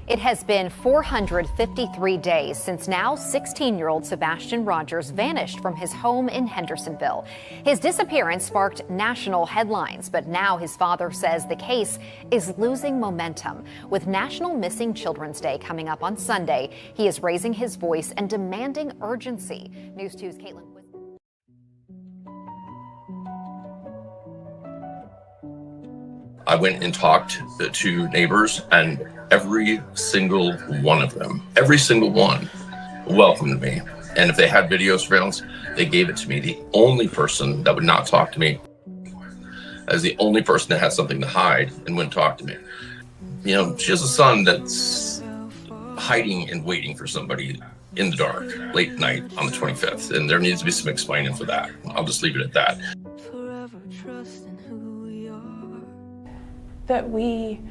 It has been 453 days since now 16-year-old Sebastian Rogers vanished from his home in Hendersonville. His disappearance sparked national headlines, but now his father says the case is losing momentum. With National Missing Children's Day coming up on Sunday, he is raising his voice and demanding urgency. News 2's Caitlin. I went and talked to neighbors, and every single one of them, every single one welcomed me. And if they had video surveillance, they gave it to me. The only person that would not talk to me, as the only person that had something to hide and wouldn't talk to me. You know, she has a son that's hiding and waiting for somebody in the dark, late night on the 25th. And there needs to be some explaining for that. I'll just leave it at that. That we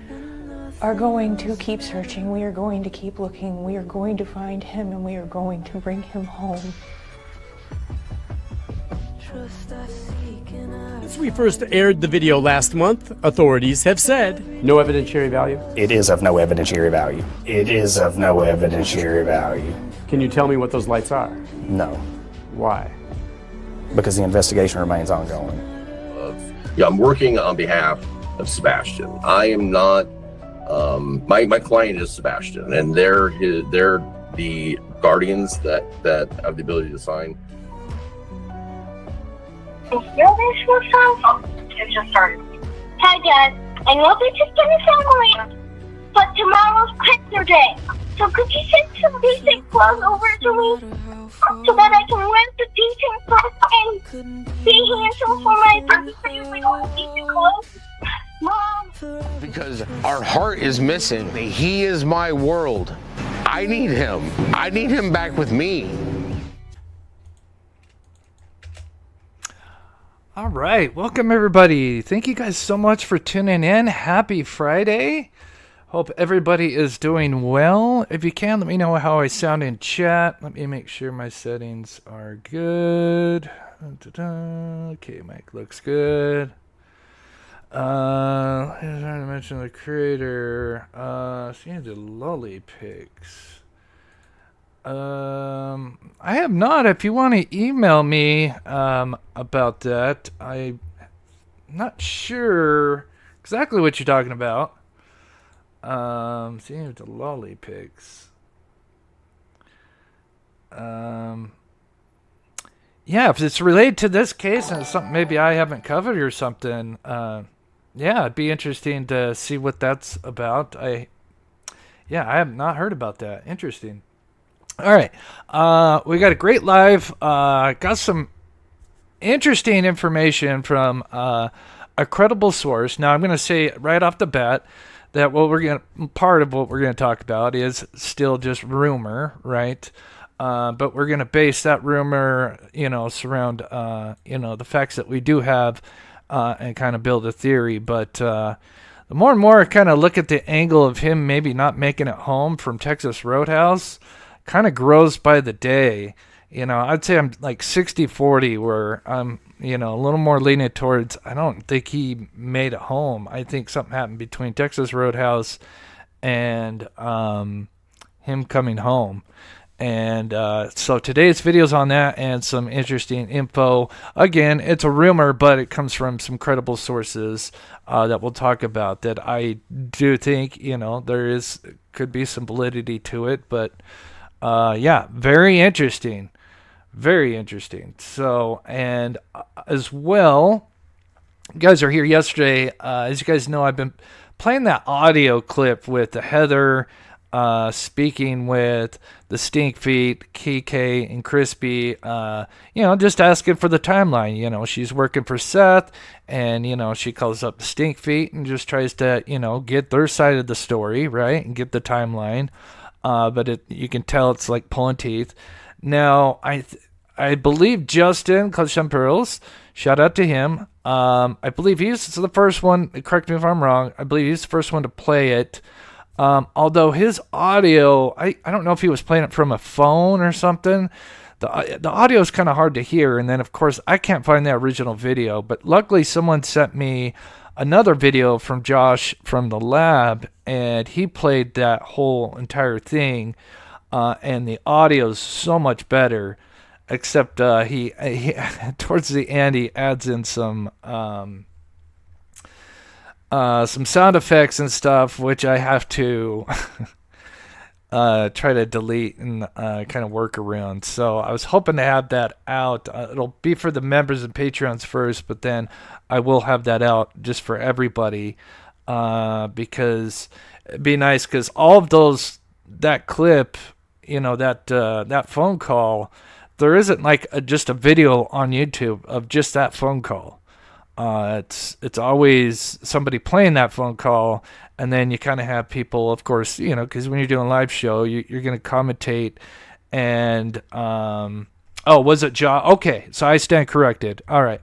are going to keep searching, we are going to keep looking, we are going to find him, and we are going to bring him home. Since we first aired the video last month, authorities have said no evidentiary value. It is of no evidentiary value. It is of no evidentiary value. Can you tell me what those lights are? No, Why? because the investigation remains ongoing. Yeah, I'm working on behalf of Sebastian. I am not, my client is Sebastian, and they're the guardians that have the ability to sign. It just started. Hi, Dad. I know this is gonna sound weird, but tomorrow's picture day. So could you send some decent clothes over to me so that I can wear the decent clothes and be handsome for my birthday with all decent clothes? Mom. Because our heart is missing. He is my world. I need him. I need him back with me. All right, welcome everybody. Thank you guys so much for tuning in. Happy Friday. Hope everybody is doing well. If you can, let me know how I sound in chat. Let me make sure my settings are good. Okay, mic looks good. I was trying to mention the creator. She did lolly pics. I have not. If you want to email me about that, I'm not sure exactly what you're talking about. Seeing the lolly pics. Yeah, if it's related to this case and it's something maybe I haven't covered or something, yeah, it'd be interesting to see what that's about. I have not heard about that. Interesting. All right, we got a great live. Got some interesting information from a credible source. Now, I'm going to say right off the bat that part of what we're going to talk about is still just rumor, right? But we're going to base that rumor, surround, the facts that we do have, and kind of build a theory. But the more and more I kind of look at the angle of him maybe not making it home from Texas Roadhouse, kind of grows by the day. I'd say I'm like 60-40 where I'm, a little more leaning towards, I don't think he made it home. I think something happened between Texas Roadhouse and him coming home. And so today's video is on that and some interesting info. Again, it's a rumor, but it comes from some credible sources that we'll talk about that I do think, could be some validity to it. But yeah, very interesting. Very interesting. So, and as well, you guys are here yesterday. As you guys know, I've been playing that audio clip with Heather speaking with the Stink Feet, KK, and Crispy, just asking for the timeline. She's working for Seth, and, she calls up the Stink Feet and just tries to, get their side of the story, right, and get the timeline. But you can tell it's like pulling teeth. Now, I believe Justin, Clutch Some Pearls, shout out to him. I believe he's the first one, correct me if I'm wrong, I believe he's the first one to play it. Although his audio, I don't know if he was playing it from a phone or something. The audio is kind of hard to hear. And then, of course, I can't find the original video. But luckily, someone sent me another video from Josh from the lab, and he played that whole entire thing, and the audio is so much better. Except he towards the end he adds in some sound effects and stuff, which I have to try to delete and kind of work around. So I was hoping to have that out. It'll be for the members and Patreons first, but then I will have that out just for everybody, because it'd be nice, because all of that clip, that phone call, there isn't like just a video on YouTube of just that phone call. It's always somebody playing that phone call, and then you kind of have people, of course, because when you're doing a live show, you're going to commentate. And was it Josh? Okay, so I stand corrected. All right.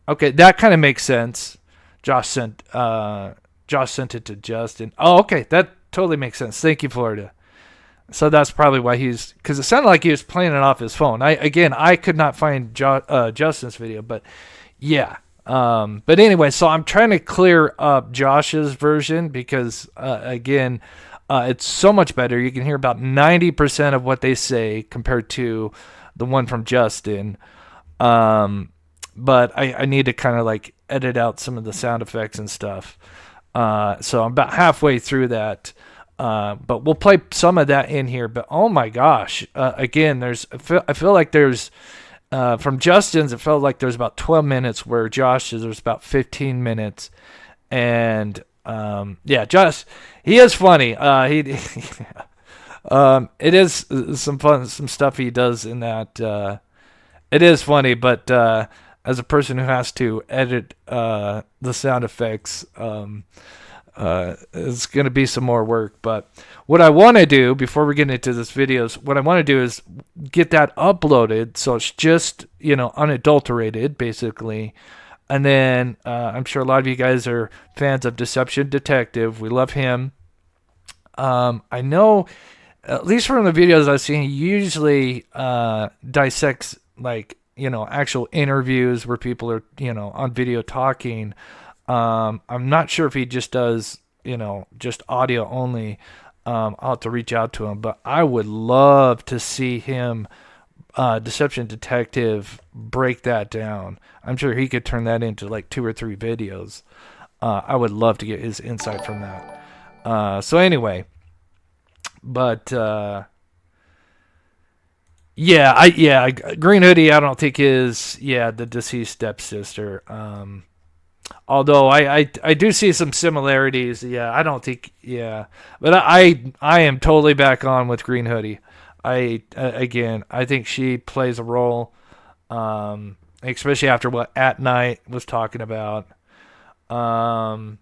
Okay, that kind of makes sense. Josh sent it to Justin. Oh, okay, that totally makes sense. Thank you, Florida. So that's probably why because it sounded like he was playing it off his phone. I could not find Justin's video, but yeah. But anyway, so I'm trying to clear up Josh's version because, it's so much better. You can hear about 90% of what they say compared to the one from Justin. But I need to kind of like edit out some of the sound effects and stuff. So I'm about halfway through that. But we'll play some of that in here. But oh my gosh, again, I feel like there's from Justin's, it felt like there's about 12 minutes, where Josh's there's about 15 minutes, and Josh, he is funny. It is some stuff he does in that. It is funny, but as a person who has to edit the sound effects, it's going to be some more work. But what I want to do before we get into this video is get that uploaded so it's just, unadulterated, basically. And then I'm sure a lot of you guys are fans of Deception Detective. We love him. I know, at least from the videos I've seen, he usually dissects, like, actual interviews where people are, on video talking. I'm not sure if he just does, just audio only. I'll have to reach out to him, but I would love to see him, Deception Detective, break that down. I'm sure he could turn that into like 2 or 3 videos. I would love to get his insight from that. So anyway, but Green Hoodie, I don't think is the deceased stepsister. Although I do see some similarities. I don't think, but I am totally back on with Green Hoodie. I think she plays a role, especially after what At Night was talking about. That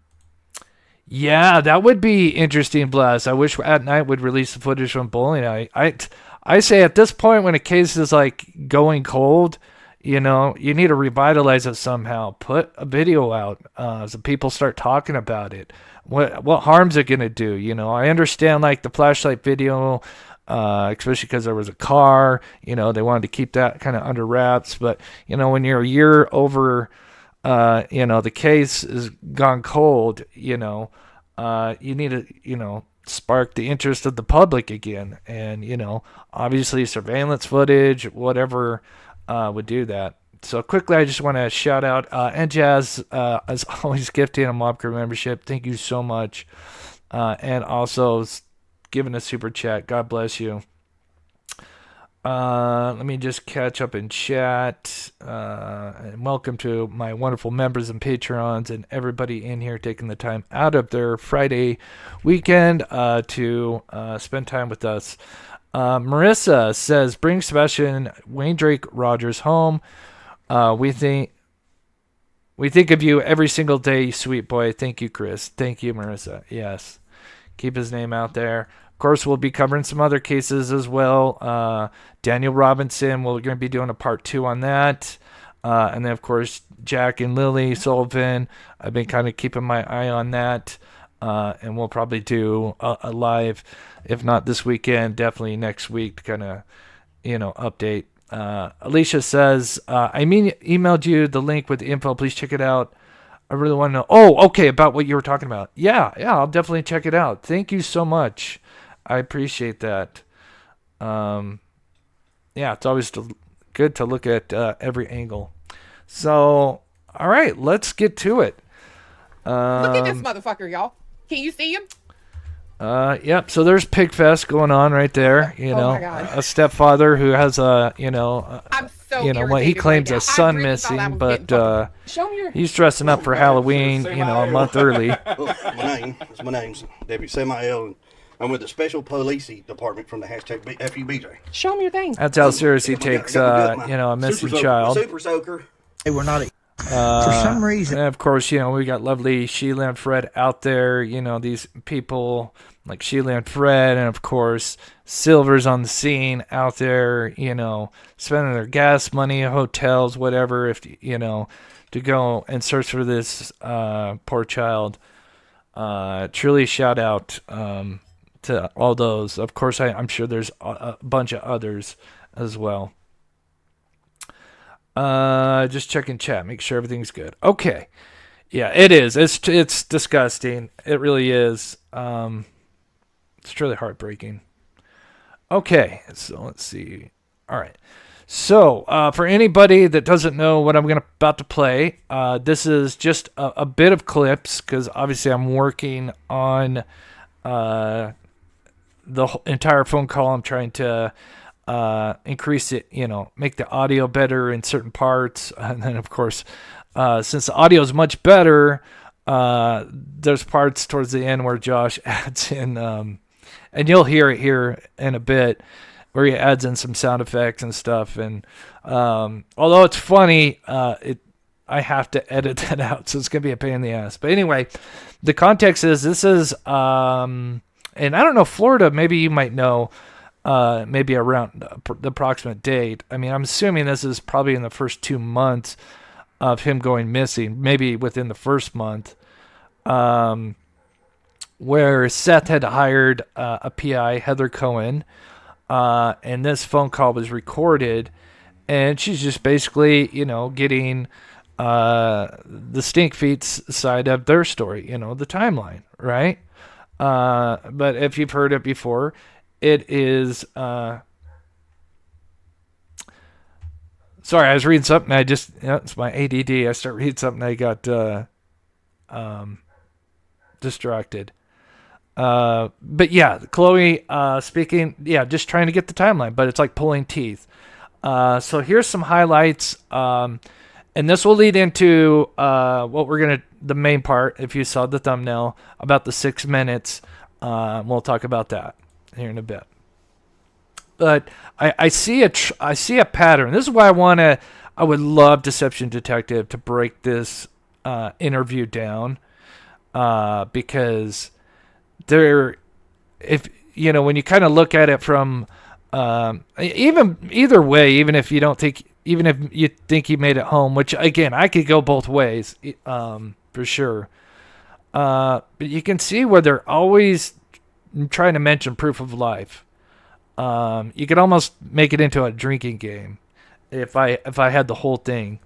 would be interesting, Bless. I wish At Night would release the footage from bowling night. I say at this point, when a case is like going cold, you need to revitalize it somehow. Put a video out so people start talking about it. What harm's it going to do? I understand like the flashlight video, especially because there was a car. They wanted to keep that kind of under wraps. But, when you're a year over, the case is gone cold, you need to, spark the interest of the public again. And, obviously surveillance footage, whatever, would do that. So quickly, I just want to shout out and Jazz, as always, gifting a Mob Crew membership. Thank you so much. And also giving a super chat. God bless you. Let me just catch up in chat. And welcome to my wonderful members and Patreons and everybody in here taking the time out of their Friday weekend to spend time with us. Marissa says, bring Sebastian Wayne Drake Rogers home. We think of you every single day, sweet boy. Thank you, Chris. Thank you, Marissa. Yes. Keep his name out there. Of course, we'll be covering some other cases as well. Daniel Robinson, we're going to be doing a part 2 on that. And then, of course, Jack and Lily Sullivan. I've been kind of keeping my eye on that. And we'll probably do a live, if not this weekend, definitely next week to kind of, update. Alicia says, emailed you the link with the info. Please check it out. I really want to know. Oh, okay, about what you were talking about. Yeah, I'll definitely check it out. Thank you so much. I appreciate that. Yeah, it's always good to look at every angle. So, all right, let's get to it. Look at this motherfucker, y'all. Can you see him? Yep. So there's Pigfest going on right there. You know, my God. a stepfather who has I'm so what he irritated claims right now. a son I really thought I missing, was but getting Show me your... he's dressing up for Halloween, a month early. My name's Deputy Samael, and I'm with the Special Police Department from the hashtag FUBJ. Show me your thing. That's how serious he takes, a missing child. Super soaker. They were not. For some reason. And of course, we got lovely Sheila and Fred out there. These people like Sheila and Fred, and of course, Silver's on the scene out there, spending their gas money, hotels, whatever, to go and search for this poor child. Truly shout out to all those. Of course, I'm sure there's a bunch of others as well. Just checking chat, make sure everything's good. Okay. Yeah, it is. It's disgusting. It really is. It's truly heartbreaking. Okay, so let's see. All right. So, for anybody that doesn't know what I'm about to play, this is just a bit of clips, because obviously I'm working on the entire phone call. I'm trying to increase it, make the audio better in certain parts. And then, of course, since the audio is much better, there's parts towards the end where Josh adds in, and you'll hear it here in a bit, where he adds in some sound effects and stuff. And although it's funny, I have to edit that out, so it's going to be a pain in the ass. But anyway, the context is this is, and I don't know, Florida, maybe you might know, maybe around the approximate date. I mean, I'm assuming this is probably in the first 2 months of him going missing, maybe within the first month, where Seth had hired a PI, Heather Cohen, and this phone call was recorded, and she's just basically, getting the stink feet's side of their story, the timeline, right? But if you've heard it before, it is, sorry, I was reading something. It's my ADD. I start reading something. I got, distracted. But yeah, Chloe, speaking, just trying to get the timeline, but it's like pulling teeth. So here's some highlights. And this will lead into, the main part, if you saw the thumbnail, about the 6 minutes. We'll talk about that here in a bit. But I see a pattern. This is why I would love Deception Detective to break this interview down, because when you kind of look at it from either way, even if you think he made it home, which again I could go both ways, for sure. But you can see where they're always trying to mention proof of life. You could almost make it into a drinking game if I had the whole thing.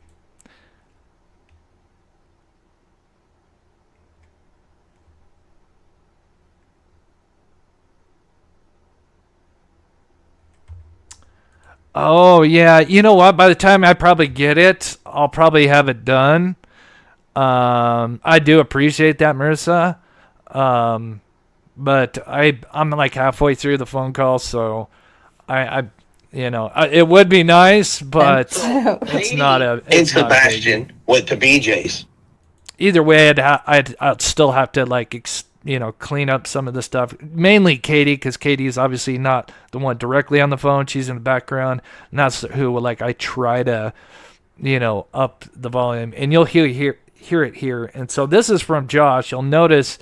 Oh yeah, you know what? By the time I probably get it, I'll probably have it done. I do appreciate that, Marissa. But I'm like halfway through the phone call, so it would be nice, but it's not a. It's Sebastian with the BJs. Either way, I'd still have to clean up some of the stuff. Mainly Katie, because Katie is obviously not the one directly on the phone. She's in the background, and that's who I try to, up the volume, and you'll hear it here. And so this is from Josh. You'll notice.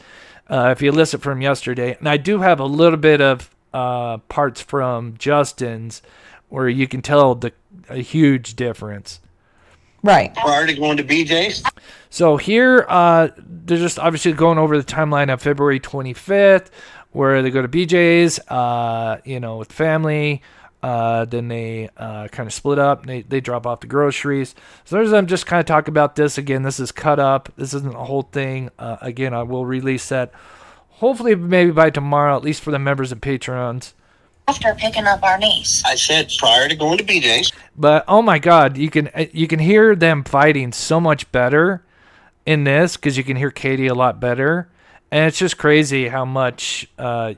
If you listen from yesterday, and I do have a little bit of parts from Justin's where you can tell a huge difference. Right. Prior to going to BJ's? So here, they're just obviously going over the timeline of February 25th, where they go to BJ's, with family. Then they kind of split up. And they drop off the groceries. So there's them just kind of talk about this. Again, this is cut up. This isn't a whole thing. Again, I will release that hopefully maybe by tomorrow, at least for the members and patrons. After picking up our niece. I said prior to going to BJ's. But oh my God, you can hear them fighting so much better in this because you can hear Katie a lot better, and it's just crazy how much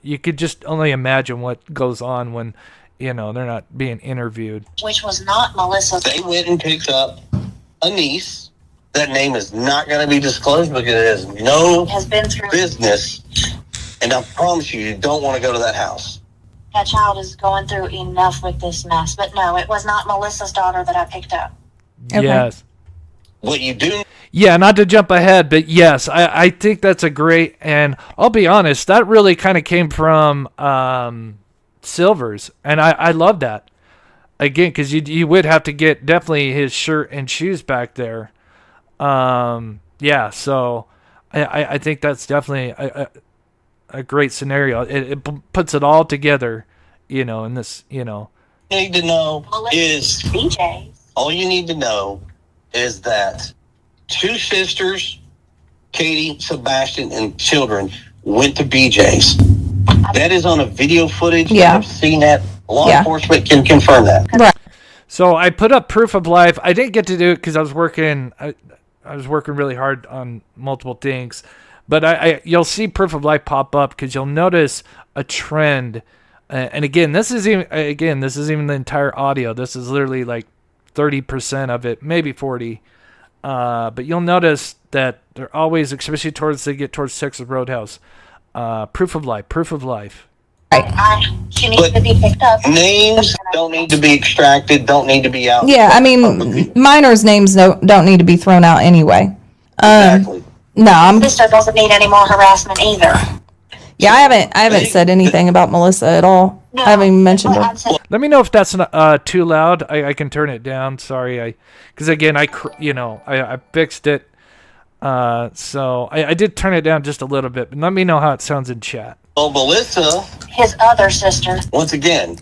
you could just only imagine what goes on when they're not being interviewed. Which was not Melissa. They went and picked up a niece. That name is not going to be disclosed because it has been through business, and I promise you don't want to go to that house. That child is going through enough with this mess. But no, it was not Melissa's daughter that I picked up. Okay. Yes. What you do? Yeah, not to jump ahead, but yes, I think that's a great, and I'll be honest, that really kind of came from Silver's, and I love that. Again, because you would have to get definitely his shirt and shoes back there. Yeah, so I think that's definitely a great scenario. It puts it all together, in this, Need to know is BJ's. All you need to know is that two sisters, Katie, Sebastian, and children went to BJ's. That is on a video footage. Yeah. I've seen that. Law enforcement can confirm that. Right. So I put up proof of life. I didn't get to do it because I was working. I was working really hard on multiple things. But you'll see proof of life pop up because you'll notice a trend. And again, this is even the entire audio. This is literally like 30% of it, maybe 40. But you'll notice that they're always, especially they get towards Texas Roadhouse, proof of life. She needs to be picked up. Names don't need to be extracted, don't need to be out. Yeah, I mean, minors' names don't need to be thrown out anyway. Exactly. No, Sister doesn't need any more harassment either. Yeah, I haven't said anything about Melissa at all. No, I haven't even mentioned her. Let me know if that's too loud. I can turn it down. Sorry, because again, I fixed it. So I did turn it down just a little bit. But let me know how it sounds in chat. Well, Melissa, his other sister. Once again,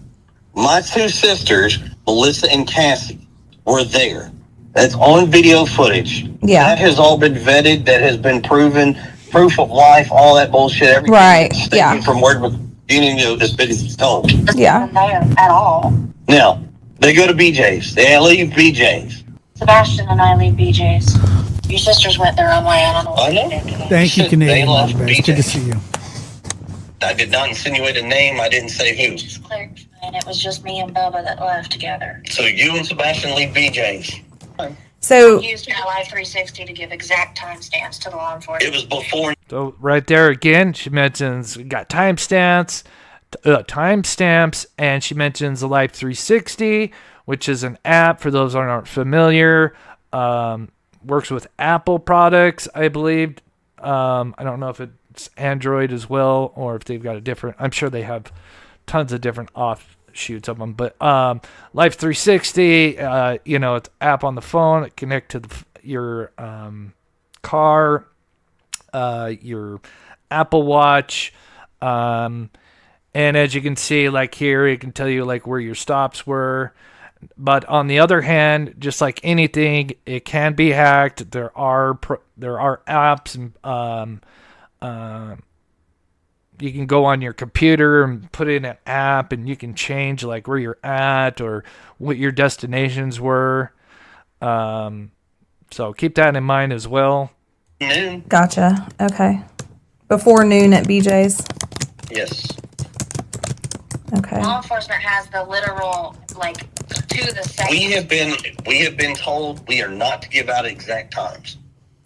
my two sisters, Melissa and Cassie, were there. That's on video footage. Yeah. That has all been vetted. That has been proven. Proof of life, all that bullshit. Everything. Right. Yeah. From word of has been told. Yeah. There at all. Now, they go to BJ's. They leave BJ's. Sebastian and I leave BJ's. Your sisters went their own way. I don't know what they did today. Thank you, Canadian. They left Good to see you. I did not insinuate a name. I didn't say who. Just clear, and it was just me and Bubba that left together. So you and Sebastian leave BJ's. So I used my Live 360 to give exact timestamps to the law enforcement. It was before. So right there again, she mentions we got timestamps, and she mentions the Live 360, which is an app for those that aren't familiar. Works with Apple products, I believe. I don't know if it's Android as well, or if they've got a different. I'm sure they have tons of different offshoots of them. But Life 360, it's app on the phone. It connect to your car, your Apple Watch, and as you can see, like here, it can tell you like where your stops were. But on the other hand, just like anything, it can be hacked. There are apps and you can go on your computer and put in an app, and you can change like where you're at or what your destinations were. So keep that in mind as well. Noon. gotcha. Okay. Before noon at BJ's. Yes. Okay. Law enforcement has the literal, to the second. We have been told we are not to give out exact times.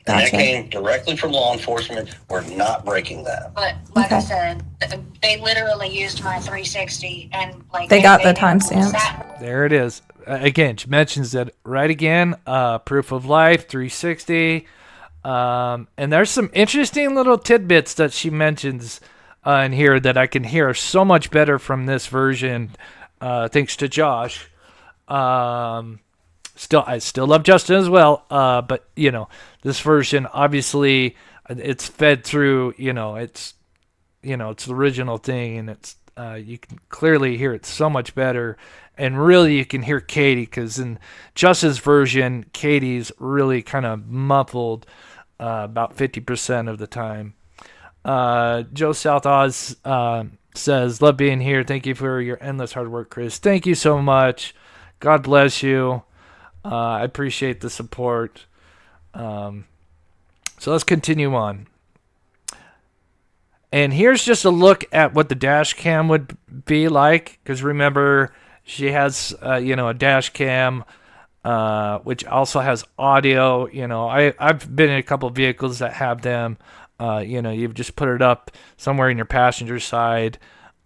And Gotcha. that came directly from law enforcement. We're not breaking that. But I said, they literally used my 360 and They got the timestamps. There it is. Again, she mentions that right again. Proof of life 360. And there's some interesting little tidbits that she mentions in here that I can hear so much better from this version, thanks to Josh. I still love Justin as well, but this version obviously it's fed through. It's the original thing, and you can clearly hear it so much better. And really, you can hear Katie, because in Justin's version, Katie's really kind of muffled about 50% of the time. Joe South Oz says, love being here. Thank you for your endless hard work, Chris. Thank you so much. God bless you. I appreciate the support. So let's continue on. And here's just a look at what the dash cam would be like, because remember, she has, a dash cam, which also has audio. I've been in a couple of vehicles that have them. You've just put it up somewhere in your passenger side,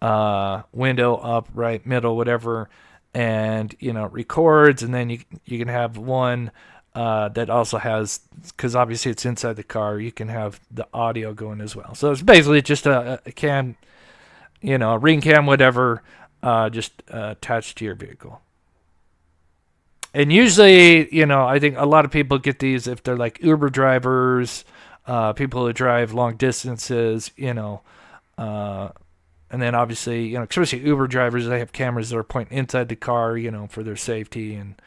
window up, right, middle, whatever, and, it records. And then you can have one that also has, because obviously it's inside the car, you can have the audio going as well. So it's basically just a cam, a ring cam, whatever, just attached to your vehicle. And usually, I think a lot of people get these if they're like Uber drivers, people who drive long distances, and then obviously, especially Uber drivers, they have cameras that are pointing inside the car, for their safety. And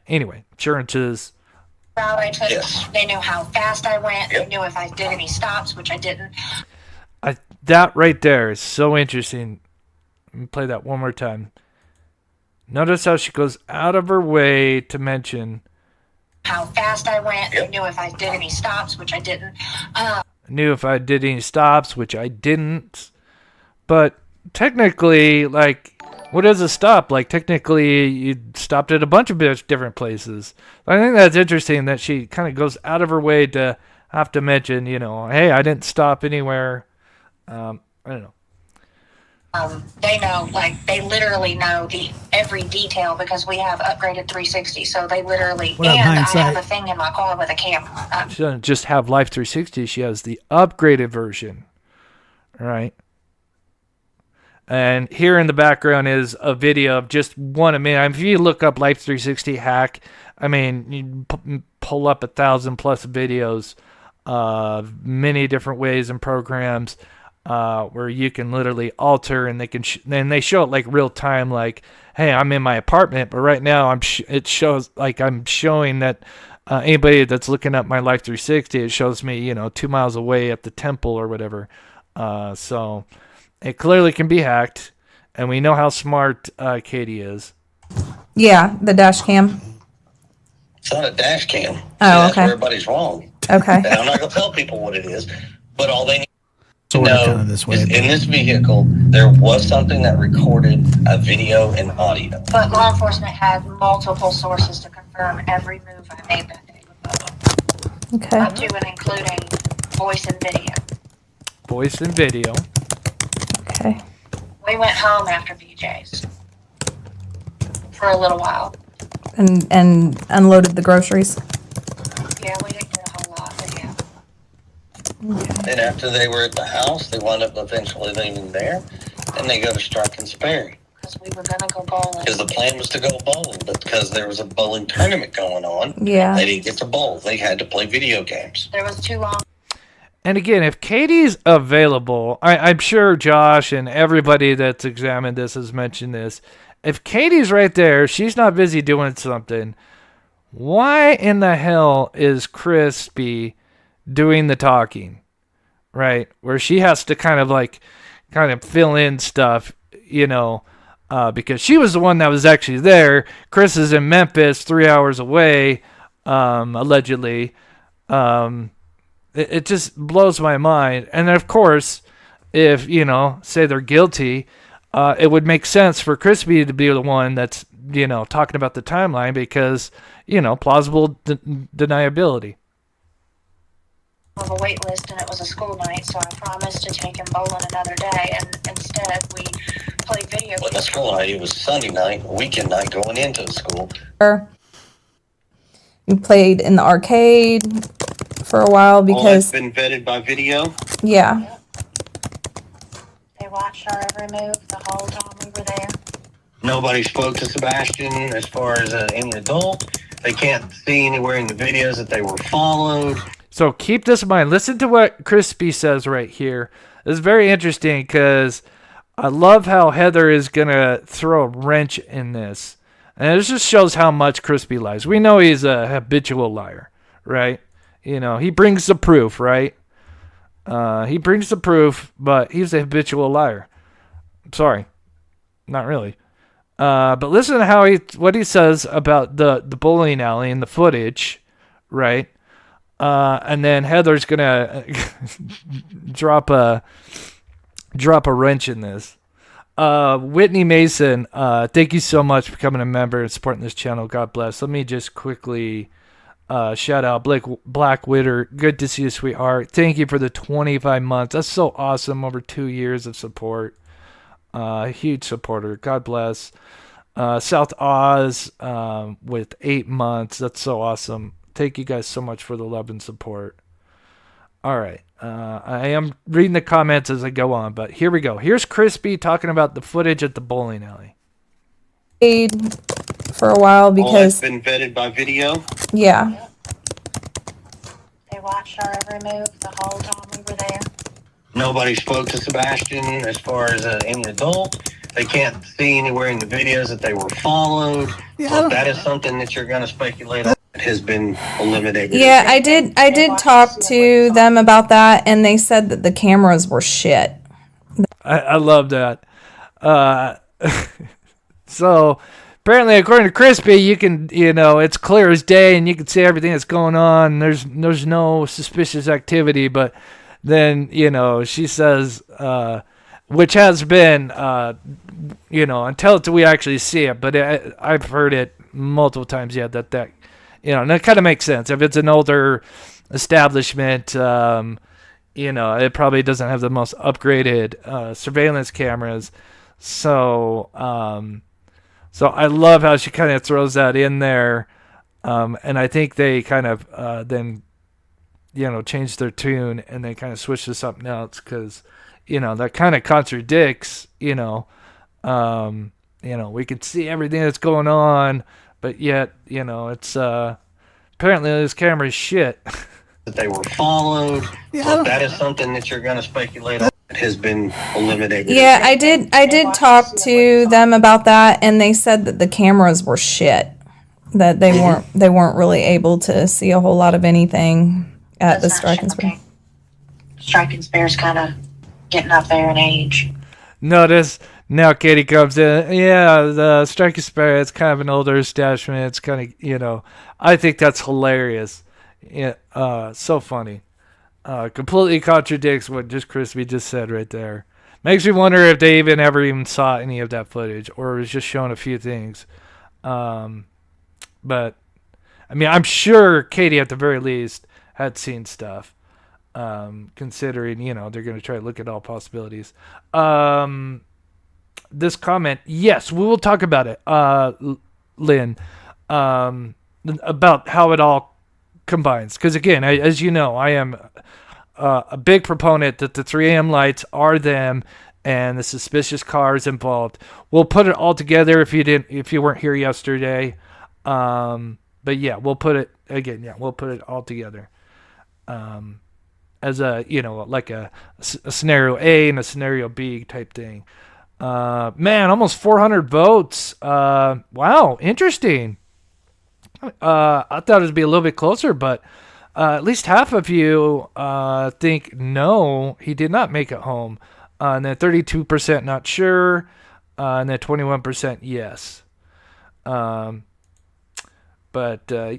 anyway, insurances. Route I took, they knew how fast I went. They knew if I did any stops, which I didn't. That right there is so interesting. Let me play that one more time. Notice how she goes out of her way to mention how fast I went. They knew if I did any stops, which I didn't. Knew if I did any stops, which I didn't. But technically, what is a stop? Technically, you stopped at a bunch of different places. I think that's interesting that she kind of goes out of her way to have to mention, hey, I didn't stop anywhere. I don't know. They know, they literally know every detail because we have upgraded 360. So they literally, and I have a thing in my car with a camera. She doesn't just have Life 360. She has the upgraded version. All right. And here in the background is a video of just one. If you look up Life 360 hack, you pull up 1,000+ videos of many different ways and programs where you can literally alter, and and they show it real time. Hey, I'm in my apartment, but right now it shows I'm showing that anybody that's looking up my Life 360, it shows me 2 miles away at the temple or whatever. So it clearly can be hacked, and we know how smart Katie is. Yeah, the dash cam. It's not a dash cam. Oh, that's okay. where everybody's wrong. Okay. And I'm not going to tell people what it is, but all they need So to we're know kind of this way. is in this vehicle, there was something that recorded a video and audio. But law enforcement had multiple sources to confirm every move I made that day with Bubba. Okay. Up to and including voice and video. Voice and video. Okay. We went home after BJ's for a little while. And unloaded the groceries. Yeah, we didn't do a whole lot, but yeah. Then after they were at the house, they wound up eventually leaving there, and they go to Strike and Sperry. Because we were going to go bowling. Because the plan was to go bowling, but because there was a bowling tournament going on, Yeah. they didn't get to bowl. They had to play video games. There was too long. And again, if Katie's available, I'm sure Josh and everybody that's examined this has mentioned this. If Katie's right there, she's not busy doing something, why in the hell is Crispy doing the talking? Right? Where she has to kind of fill in stuff, because she was the one that was actually there. Chris is in Memphis, 3 hours away, allegedly. It just blows my mind. And of course, if, say they're guilty, it would make sense for Crispy to be the one that's, talking about the timeline because, plausible deniability. Of a wait list, and it was a school night, so I promised to take him bowling another day, and instead we played video games. Well, the school night, it was Sunday night, weekend night going into the school. You played in the arcade for a while All because that's been vetted by video. yeah. They watched our every move the whole time we were there. Nobody spoke to Sebastian as far as any adult. They can't see anywhere in the videos that they were followed. So keep this in mind. Listen to what Crispy says right here. This is very interesting because I love how Heather is going to throw a wrench in this. And it just shows how much Crispy lies. We know he's a habitual liar, right? You know, he brings the proof, right? He brings the proof, but he's a habitual liar. Sorry. Not really. But listen to how what he says about the bowling alley and the footage, right? And then Heather's going to drop a wrench in this. Whitney Mason, thank you so much for becoming a member and supporting this channel. God bless. Let me just quickly shout out Black Witter. Good to see you, sweetheart. Thank you for the 25 months. That's so awesome. Over 2 years of support. Huge supporter. God bless. South Oz with 8 months. That's so awesome. Thank you guys so much for the love and support. All right. I am reading the comments as I go on, but here we go. Here's Crispy talking about the footage at the bowling alley. For a while because all that's been vetted by video. Yeah. They watched our every move the whole time we were there. Nobody spoke to Sebastian as far as any adult. They can't see anywhere in the videos that they were followed. Yeah, so if that is something that you're going to speculate on, it has been eliminated. Yeah, I did talk to them about that, and they said that the cameras were shit. I love that. So apparently, according to Crispy, you can, it's clear as day, and you can see everything that's going on. There's no suspicious activity, but then she says, which has been, until we actually see it. But I've heard it multiple times. Yeah, that. And that kind of makes sense. If it's an older establishment, it probably doesn't have the most upgraded surveillance cameras. So I love how she kind of throws that in there. And I think they kind of then, changed their tune and they kind of switched to something else because, that kind of contradicts, we can see everything that's going on. But yet, it's apparently this camera is shit. That they were followed. Yeah. So if that is something that you're going to speculate on, it has been eliminated. Yeah, I did talk to them about that, and they said that the cameras were shit. That they weren't really able to see a whole lot of anything at the Strike and Spare. Okay. Strike and Spare's kind of getting up there in age. Notice. Now Katie comes in. Yeah, the Strike and Spare, it's kind of an older establishment. It's kind of, I think that's hilarious. Yeah, so funny. Completely contradicts what just Crispy just said right there. Makes me wonder if they ever saw any of that footage or was just showing a few things. But, I mean, I'm sure Katie at the very least had seen stuff. Considering, they're going to try to look at all possibilities. This comment, yes, we will talk about it, Lynn, about how it all combines. Because again, as you know, I am a big proponent that the 3 a.m. lights are them and the suspicious cars involved. We'll put it all together if you weren't here yesterday. But yeah, we'll put it again. Yeah, we'll put it all together. As a, like a scenario A and a scenario B type thing. Man, almost 400 votes. Wow, interesting. I thought it would be a little bit closer, but at least half of you think no, he did not make it home. And then 32% not sure, and then 21% yes. But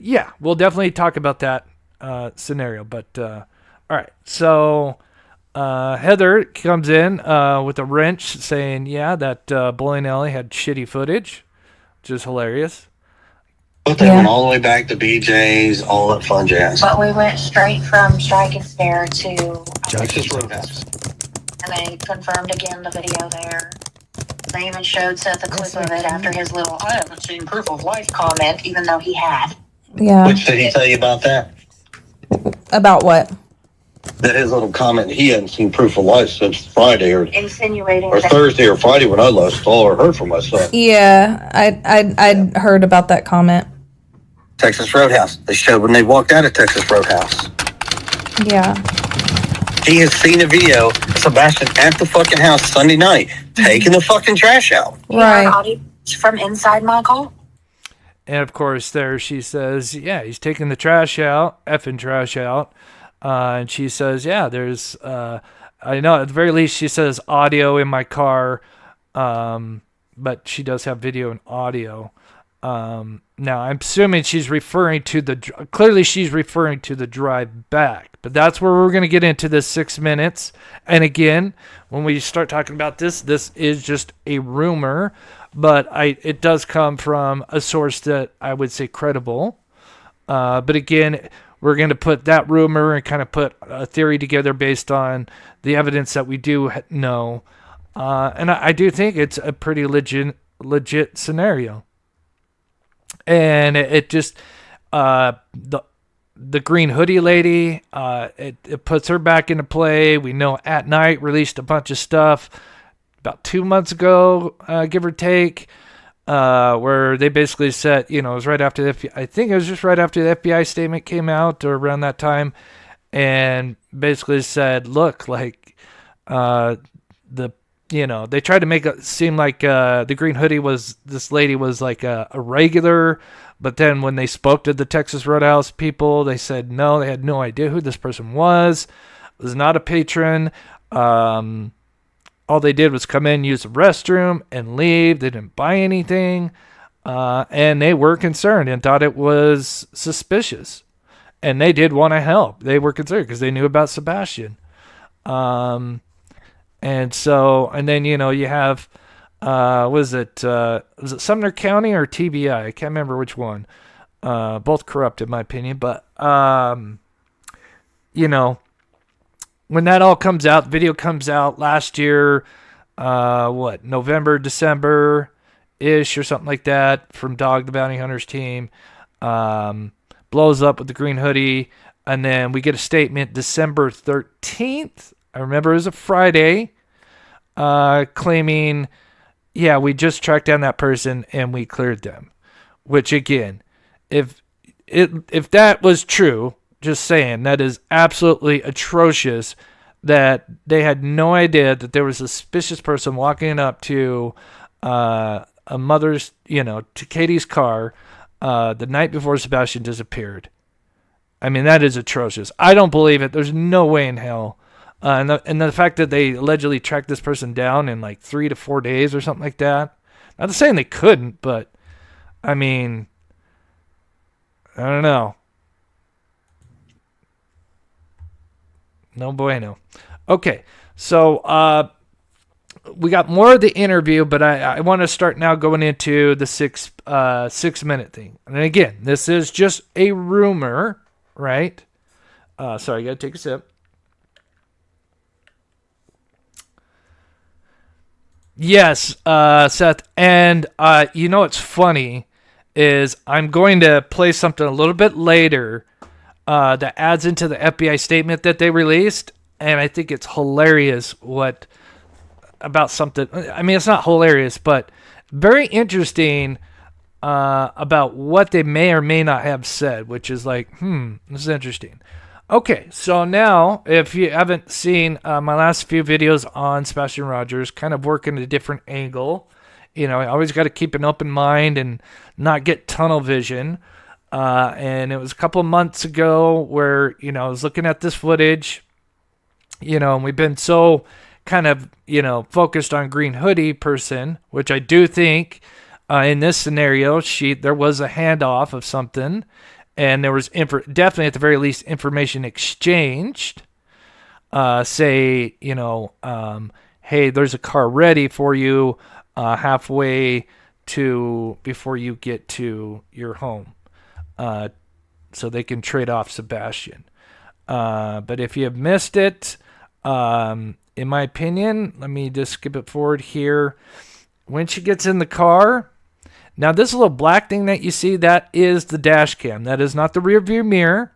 yeah, we'll definitely talk about that scenario. But all right, so Heather comes in with a wrench saying, yeah, that bowling alley had shitty footage, which is hilarious. But they went all the way back to BJ's, all that fun jazz. But we went straight from Strike and Spare to Texas Roadhouse. And they confirmed again the video there. They even showed Seth a clip of it after his little "I haven't seen proof of life" comment, even though he had. Yeah. Which did he tell you about that? About what? That his little comment, he hadn't seen proof of life since Friday or insinuating or Thursday or Friday when I last saw or heard from my son. Yeah, I'd heard about that comment. Texas Roadhouse. They showed when they walked out of Texas Roadhouse. Yeah. he has seen a video of Sebastian at the fucking house Sunday night taking the fucking trash out. Right. From inside my car. And of course, there she says, yeah, he's taking the trash out, effing trash out. And she says, yeah, there's, I know at the very least she says audio in my car, but she does have video and audio. Now, I'm assuming she's referring to clearly she's referring to the drive back. But that's where we're going to get into this 6 minutes. And again, when we start talking about this is just a rumor. But it does come from a source that I would say credible. But again, we're going to put that rumor and kind of put a theory together based on the evidence that we do know. And I do think it's a pretty legit scenario. And it just, the green hoodie lady, it puts her back into play. We know At Night released a bunch of stuff about 2 months ago, give or take, where they basically said, it was right after I think it was just right after the FBI statement came out or around that time, and basically said, look, like, they tried to make it seem like the green hoodie this lady was like a regular, but then when they spoke to the Texas Roadhouse people, they said no, they had no idea who this person was. It was not a patron. All they did was come in, use the restroom, and leave. They didn't buy anything, and they were concerned and thought it was suspicious. And they did want to help. They were concerned because they knew about Sebastian. And then, you have, was it Sumner County or TBI? I can't remember which one. Both corrupt in my opinion, but, when that all comes out, the video comes out last year, November, December-ish or something like that from Dog the Bounty Hunter's team, blows up with the green hoodie. And then we get a statement December 13th. I remember it was a Friday, claiming, yeah, we just tracked down that person and we cleared them. Which again, if that was true, just saying, that is absolutely atrocious that they had no idea that there was a suspicious person walking up to a mother's, to Katie's car the night before Sebastian disappeared. I mean, that is atrocious. I don't believe it. There's no way in hell. And the fact that they allegedly tracked this person down in like 3 to 4 days or something like that. Not saying they couldn't, but I mean, I don't know. No bueno. Okay, so we got more of the interview, but I want to start now going into the 6 minute thing. And again, this is just a rumor, right? Sorry, I got to take a sip. Yes, Seth, and what's funny is I'm going to play something a little bit later that adds into the FBI statement that they released, and I think it's hilarious about something. I mean, it's not hilarious, but very interesting about what they may or may not have said, which is like, this is interesting. Okay, so now, if you haven't seen my last few videos on Sebastian Rogers, kind of working a different angle, I always got to keep an open mind and not get tunnel vision. And it was a couple of months ago where, I was looking at this footage, and we've been so kind of, focused on green hoodie person, which I do think in this scenario, there was a handoff of something. And there was definitely, at the very least, information exchanged. Say, hey, there's a car ready for you halfway before you get to your home. So they can trade off Sebastian. But if you have missed it, in my opinion, let me just skip it forward here. When she gets in the car... Now, this little black thing that you see, that is the dash cam. That is not the rear view mirror.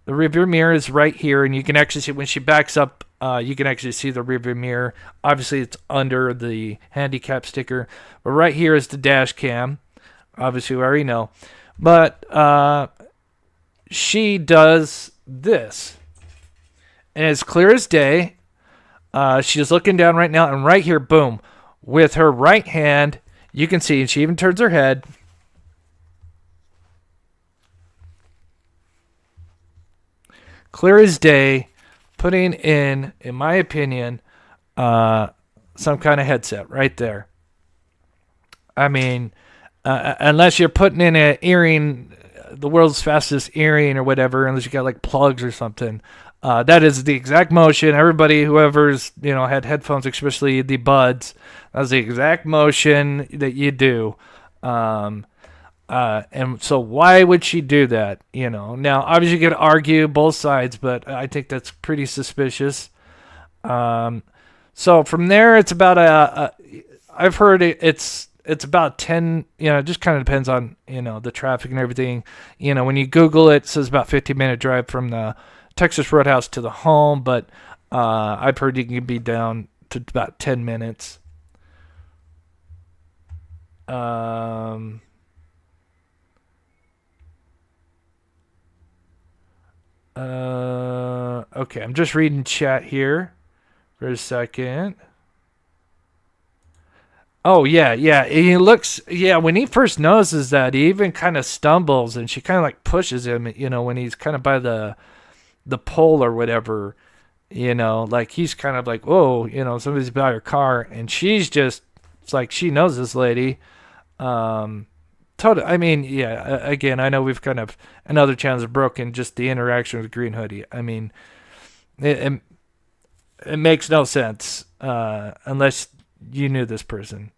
The rear view mirror is right here, and you can actually see when she backs up, you can actually see the rear view mirror. Obviously, it's under the handicap sticker. But right here is the dash cam. Obviously, we already know. But she does this. And it's clear as day. She's looking down right now, and right here, boom, with her right hand, you can see, and she even turns her head. Clear as day, putting in my opinion, some kind of headset right there. I mean, unless you're putting in an earring, the world's fastest earring or whatever, unless you got like plugs or something. That is the exact motion. Everybody, whoever's, had headphones, especially the buds, that's the exact motion that you do. And so why would she do that? Now obviously you could argue both sides, but I think that's pretty suspicious. So from there, it's about I've heard it's about 10, it just kind of depends on, the traffic and everything. When you Google it, it says about 15-minute drive from the Texas Roadhouse to the home, but I've heard you can be down to about 10 minutes. Okay, I'm just reading chat here for a second. Oh, yeah. He looks, when he first notices that, he even kind of stumbles, and she kind of like pushes him, when he's kind of by the pole or whatever, like he's kind of like, whoa, somebody's by her car, and she's just, it's like she knows this lady. Totally. I mean, again, I know we've kind of, and other channels have broken just the interaction with Green Hoodie. I mean, it makes no sense unless you knew this person.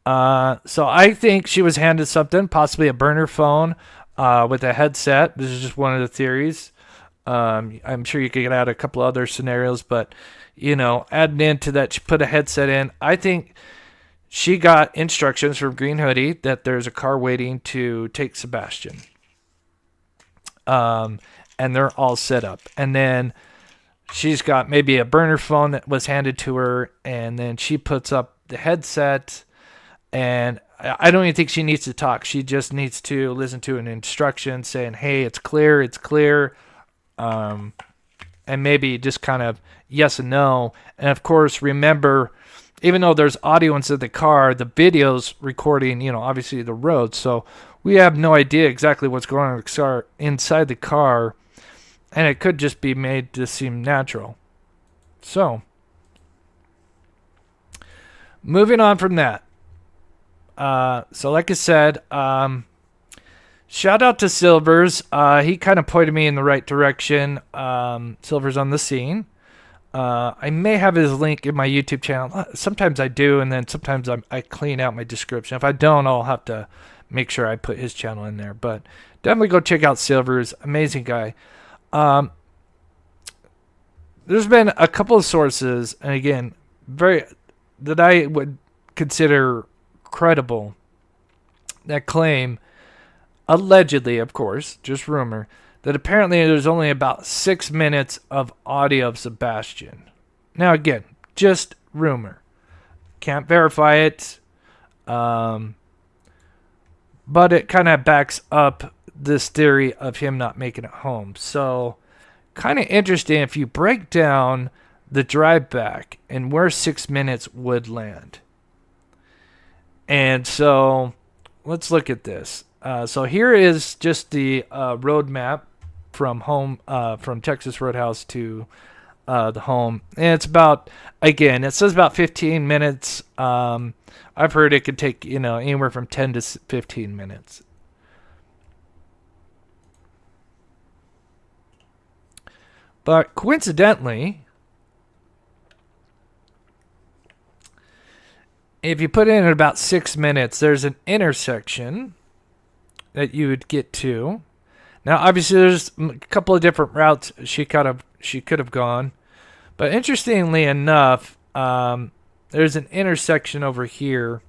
So I think she was handed something, possibly a burner phone with a headset. This is just one of the theories. I'm sure you could get out a couple other scenarios, but, adding into that, she put a headset in. I think she got instructions from Green Hoodie that there's a car waiting to take Sebastian. And they're all set up. And then she's got maybe a burner phone that was handed to her, and then she puts up the headset, and I don't even think she needs to talk. She just needs to listen to an instruction saying, hey, it's clear. And maybe just kind of yes and no. And of course, remember, even though there's audio inside the car, the video's recording, obviously the road. So we have no idea exactly what's going on inside the car, and it could just be made to seem natural. So, moving on from that. So like I said, shout out to Silvers. He kind of pointed me in the right direction. Silvers on the scene. I may have his link in my YouTube channel. Sometimes I do, and then sometimes I clean out my description. If I don't, I'll have to make sure I put his channel in there. But definitely go check out Silvers. Amazing guy. There's been a couple of sources, and again, that I would consider credible, that claim, allegedly, of course, just rumor, that apparently there's only about 6 minutes of audio of Sebastian. Now, again, just rumor. Can't verify it. But it kind of backs up this theory of him not making it home. So, kind of interesting if you break down the drive back and where 6 minutes would land. And so, let's look at this. So here is just the road map from home, from Texas Roadhouse to the home. And it's about, again, it says about 15 minutes. I've heard it could take, anywhere from 10 to 15 minutes. But coincidentally, if you put in at about 6 minutes, there's an intersection that you would get to. Now, obviously, there's a couple of different routes she could have gone, but interestingly enough, there's an intersection over here.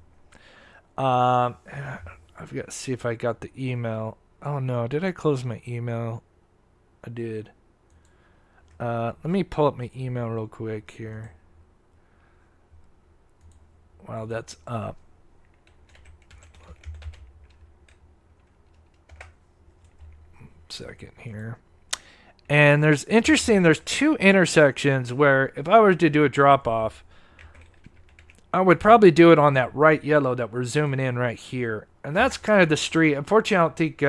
I've got to see if I got the email. Oh no, did I close my email? I did. Let me pull up my email real quick here. While that's up. Second here. And there's two intersections where if I were to do a drop-off, I would probably do it on that right yellow that we're zooming in right here. And that's kind of the street. Unfortunately, I don't think...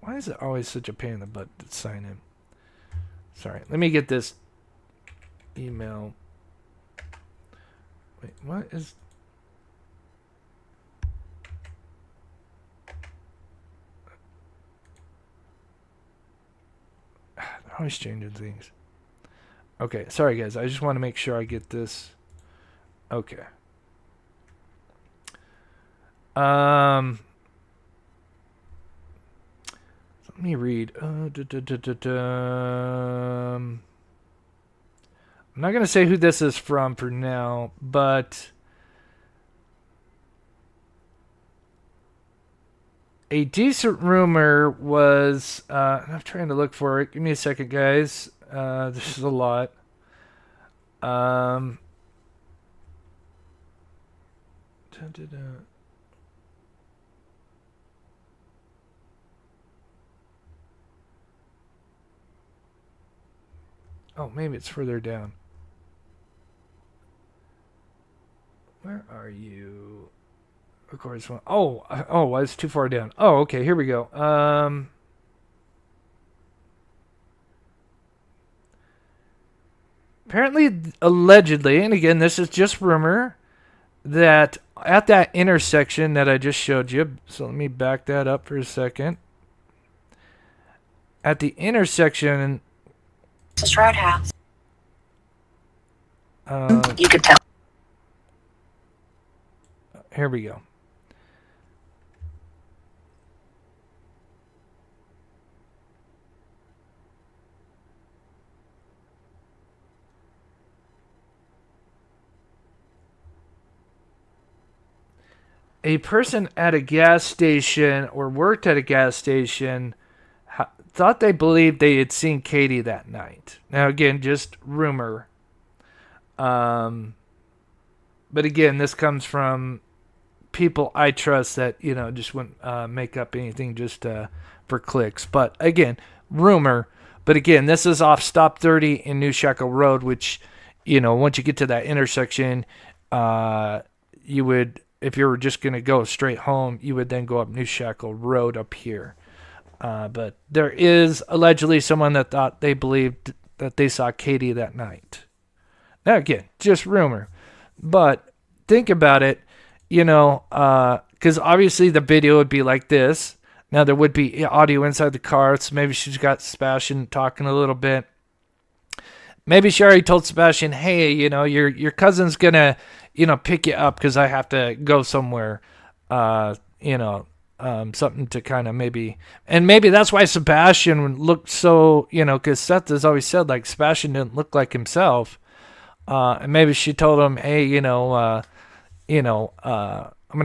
Why is it always such a pain in the butt to sign in? Sorry, let me get this email. Wait, what is... They're always changing things. Okay, sorry guys, I just want to make sure I get this. Okay. Let me read. I'm not going to say who this is from for now, but a decent rumor was, I'm trying to look for it. Give me a second, guys. This is a lot. Oh, maybe it's further down. Where are you? Of course. Oh, it's too far down. Oh, okay. Here we go. Apparently, allegedly, and again, this is just rumor, that at that intersection that I just showed you. So let me back that up for a second. At the intersection. This roadhouse. You could tell. Here we go. A person at a gas station or worked at a gas station thought they believed they had seen Katie that night. Now, again, just rumor. But again, this comes from people I trust that, just wouldn't make up anything just for clicks. But again, rumor. But again, this is off Stop 30 in New Shackle Road, which, once you get to that intersection, you would, if you were just going to go straight home, you would then go up New Shackle Road up here. But there is allegedly someone that thought they believed that they saw Katie that night. Now, again, just rumor. But think about it, because obviously the video would be like this. Now, there would be audio inside the car, so maybe she's got Sebastian talking a little bit. Maybe she already told Sebastian, hey, your cousin's going to, pick you up because I have to go somewhere, something to kind of maybe that's why Sebastian looked so, because Seth has always said, like, Sebastian didn't look like himself. And maybe she told him, hey, I'm going to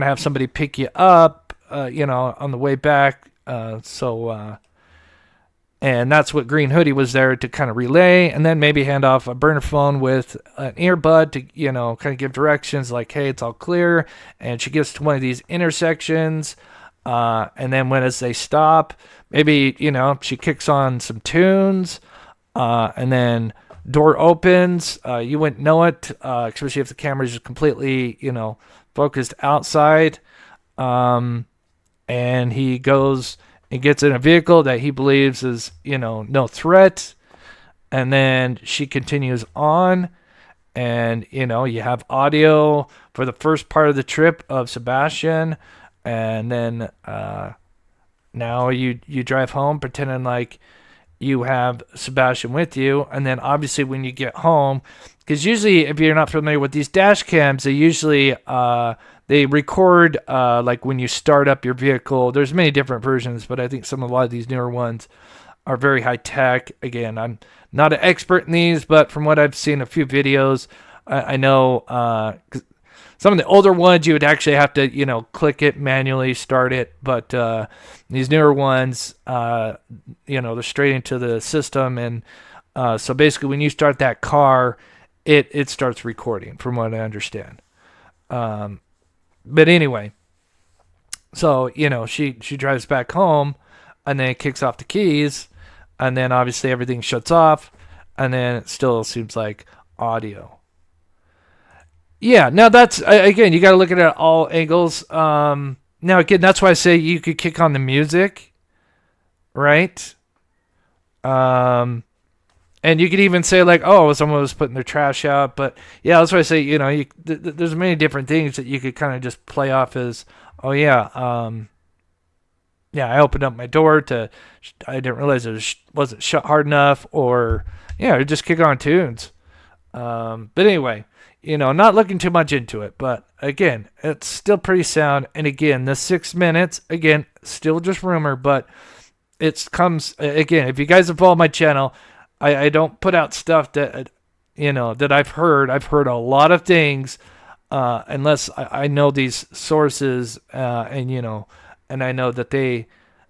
have somebody pick you up, on the way back. And that's what Green Hoodie was there to kind of relay, and then maybe hand off a burner phone with an earbud to, kind of give directions like, hey, it's all clear. And she gets to one of these intersections. And then as they stop, maybe, she kicks on some tunes, and then door opens. You wouldn't know it, especially if the camera is completely, focused outside. And he goes and gets in a vehicle that he believes is, no threat. And then she continues on. And, you have audio for the first part of the trip of Sebastian. And then now you drive home pretending like you have Sebastian with you. And then obviously when you get home, because usually if you're not familiar with these dash cams, they usually they record like when you start up your vehicle. There's many different versions, but I think a lot of these newer ones are very high tech. Again, I'm not an expert in these, but from what I've seen a few videos, I know some of the older ones, you would actually have to, click it manually, start it. But these newer ones, they're straight into the system. And so basically when you start that car, it starts recording from what I understand. But anyway, So, you know, she drives back home and then kicks off the keys and then obviously everything shuts off and then it still seems like audio. Yeah, now that's, again, you got to look at it at all angles. Now, again, that's why I say you could kick on the music, right? And you could even say like, oh, someone was putting their trash out. But yeah, that's why I say, you know, there's many different things that you could kind of just play off as, oh yeah, I opened up my door I didn't realize it wasn't shut hard enough, or yeah, just kick on tunes. But anyway, you know, not looking too much into it, but again, it's still pretty sound. And again, the 6 minutes, again, still just rumor, but it comes, again, if you guys have followed my channel, I don't put out stuff that, you know, that I've heard. I've heard a lot of things, unless I know these sources, and, you know, and I know that they,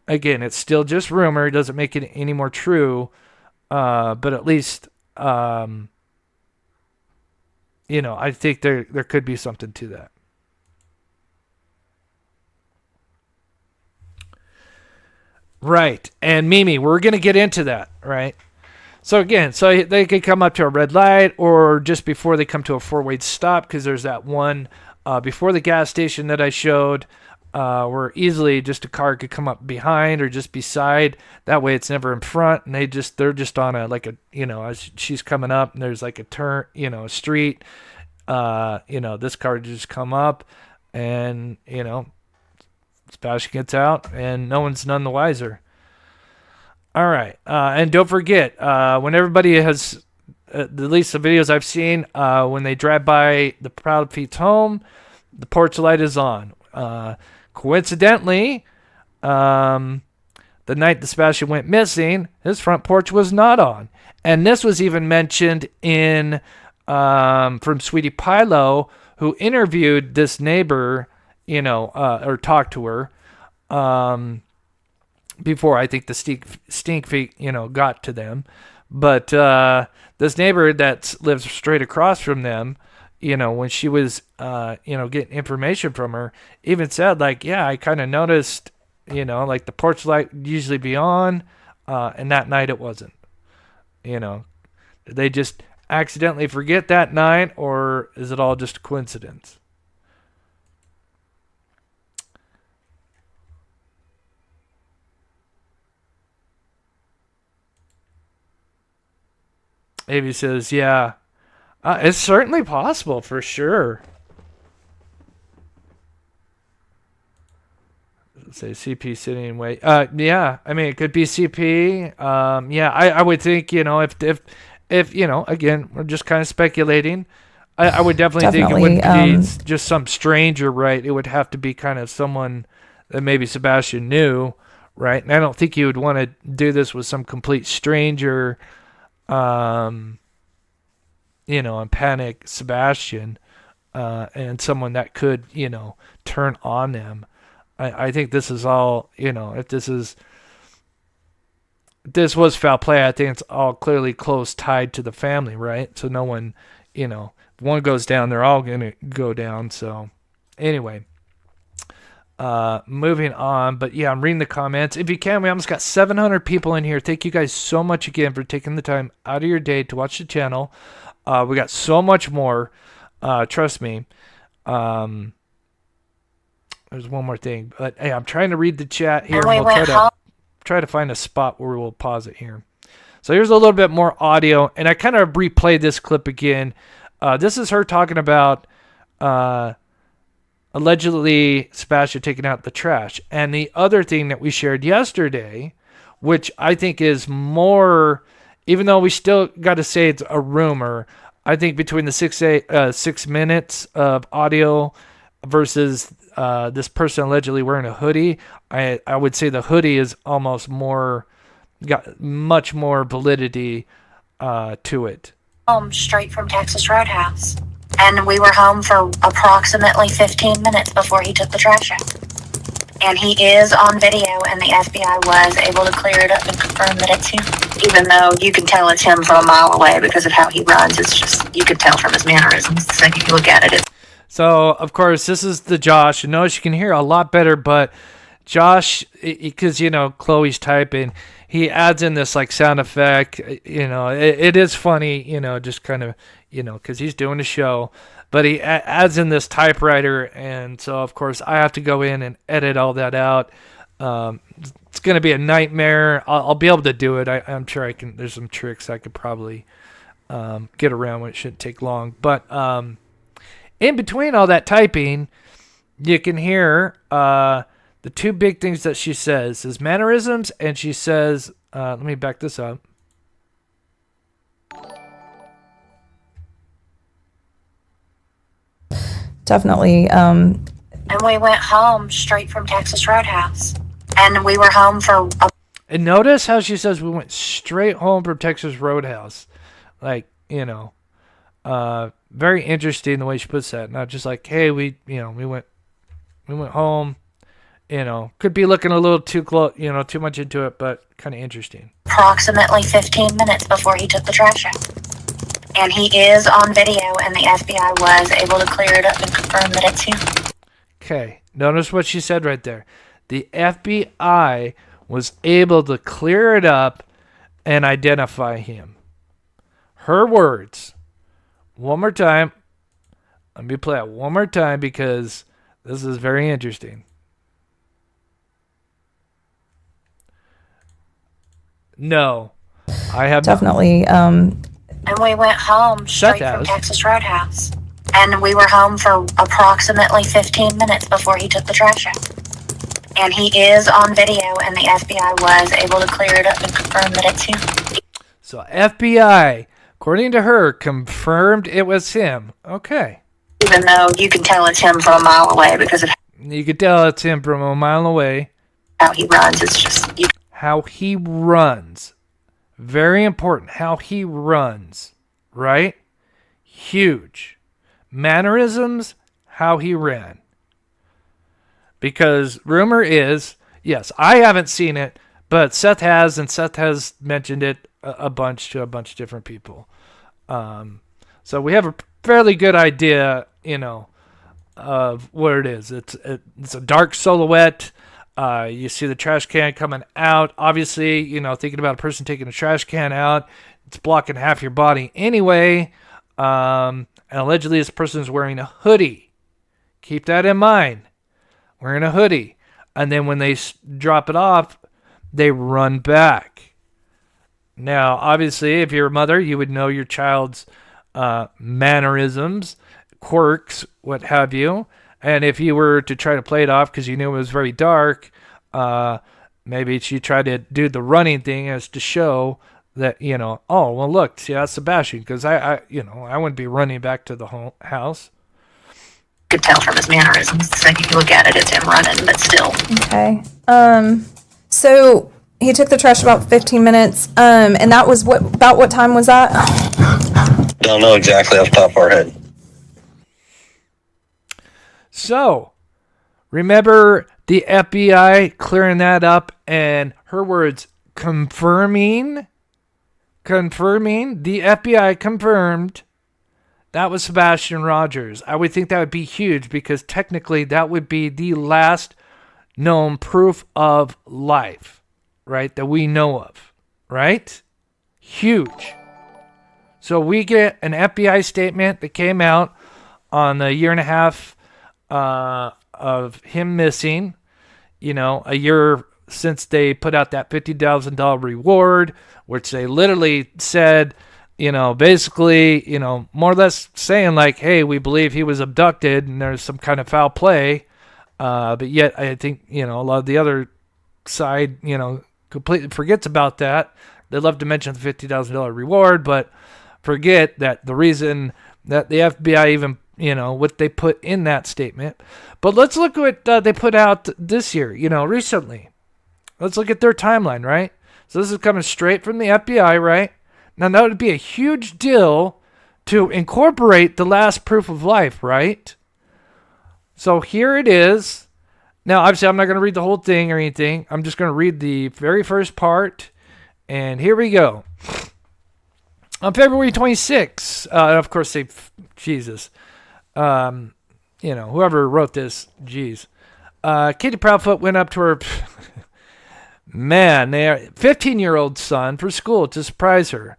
again, it's still just rumor. It doesn't make it any more true. But at least, you know, I think there could be something to that. Right. And Mimi, we're going to get into that, right? So again, so they could come up to a red light or just before they come to a four-way stop, because there's that one before the gas station that I showed where easily just a car could come up behind or just beside. That way it's never in front, and they're just on a, like a, you know, as she's coming up and there's like a turn, you know, a street, you know, this car just come up and, you know, Sebastian gets out and no one's none the wiser. All right. And don't forget, when everybody has, at least the videos I've seen, when they drive by the Proud Feet's home, the porch light is on. Coincidentally, the night that Sebastian went missing, his front porch was not on. And this was even mentioned in from Sweetie Pilo, who interviewed this neighbor, you know, or talked to her before I think the stink feet, you know, got to them. But this neighbor that lives straight across from them, you know, when she was, you know, getting information from her, even said, like, yeah, I kind of noticed, you know, like the porch light usually be on, and that night it wasn't. You know, did they just accidentally forget that night, or is it all just a coincidence? Avy says, yeah, it's certainly possible for sure. Let's say CP sitting and wait. Yeah, I mean, it could be CP. Yeah, I would think, you know, if you know, again, we're just kind of speculating. I would definitely think it wouldn't be just some stranger, right? It would have to be kind of someone that maybe Sebastian knew, right? And I don't think you would want to do this with some complete stranger, you know, and panic Sebastian, and someone that could, you know, turn on them. I think this is all, you know, if this was foul play, I think it's all clearly close tied to the family, right? So no one, you know, if one goes down, they're all going to go down. So anyway, moving on. But yeah, I'm reading the comments. If you can, we almost got 700 people in here. Thank you guys so much again for taking the time out of your day to watch the channel. We got so much more. Trust me. There's one more thing, but hey, I'm trying to read the chat here. And we'll try to find a spot where we'll pause it here. So here's a little bit more audio, and I kind of replayed this clip again. This is her talking about allegedly Sebastian taking out the trash. And the other thing that we shared yesterday, which I think is more, even though we still got to say it's a rumor, I think between the 6 minutes of audio versus this person allegedly wearing a hoodie, I would say the hoodie is almost more, got much more validity to it. Home straight from Texas Roadhouse. And we were home for approximately 15 minutes before he took the trash out. And he is on video, and the FBI was able to clear it up and confirm that it's him. Even though you can tell it's him from a mile away because of how he runs. It's just, you can tell from his mannerisms the second you look at it. So, of course, this is the Josh. And notice you can hear a lot better, but Josh, because, Chloe's typing, he adds in this, like, sound effect. It is funny, just kind of, because he's doing a show. But he adds in this typewriter, and so, of course, I have to go in and edit all that out. It's going to be a nightmare. I'll be able to do it. I'm sure I can. There's some tricks I could probably get around when it shouldn't take long. But in between all that typing, you can hear the two big things that she says is mannerisms, and she says, let me back this up. Definitely. And we went home straight from Texas Roadhouse. And we were home for And notice how she says we went straight home from Texas Roadhouse. Like, very interesting the way she puts that. Not just like, hey, we went home. Could be looking a little too close, too much into it, but kind of interesting. approximately 15 minutes before he took the trash out. And he is on video, and the FBI was able to clear it up and confirm that it's him. Okay, notice what she said right there. The FBI was able to clear it up and identify him. Her words. One more time. Let me play it one more time because this is very interesting. No, I have definitely. And we went home straight from Texas Roadhouse. And we were home for approximately 15 minutes before he took the trash out. And he is on video, and the FBI was able to clear it up and confirm that it's him. So FBI, according to her, confirmed it was him. Okay. Even though you can tell it's him from a mile away because of You could tell it's him from a mile away. how he runs. It's just... How he runs. Very important. How he runs. Right? Huge. Mannerisms, how he ran. Because rumor is, yes, I haven't seen it, but Seth has, and Seth has mentioned it a bunch to a bunch of different people. So we have a fairly good idea, of what it is. It's a dark silhouette. You see the trash can coming out. Obviously, thinking about a person taking a trash can out, it's blocking half your body anyway. And allegedly this person is wearing a hoodie. Keep that in mind. Wearing a hoodie. And then when they drop it off, they run back. Now, obviously, if you're a mother, you would know your child's mannerisms, quirks, what have you. And if you were to try to play it off because you knew it was very dark, maybe she tried to do the running thing as to show that, oh, well, look, see, that's Sebastian, because I wouldn't be running back to the house. You could tell from his mannerisms. The second you look at it, it's him running, but still. Okay. So he took the trash about 15 minutes. And that was about what time was that? Don't know exactly off the top of our head. So, remember the FBI clearing that up and her words confirming, the FBI confirmed that was Sebastian Rogers. I would think that would be huge because technically that would be the last known proof of life, right? That we know of, right? Huge. So we get an FBI statement that came out on a year and a half of him missing, a year since they put out that $50,000 reward, which they literally said, basically, more or less saying like, hey, we believe he was abducted and there's some kind of foul play. But yet I think, a lot of the other side, completely forgets about that. They love to mention the $50,000 reward, but forget that the reason that the FBI even what they put in that statement. But let's look at what they put out this year, recently. Let's look at their timeline, right? So this is coming straight from the FBI, right? Now, that would be a huge deal to incorporate the last proof of life, right? So here it is. Now, obviously, I'm not going to read the whole thing or anything. I'm just going to read the very first part. And here we go. On February 26th, of course, Jesus. whoever wrote this, geez. Katie Proudfoot went up to her, man, their 15-year-old son for school to surprise her.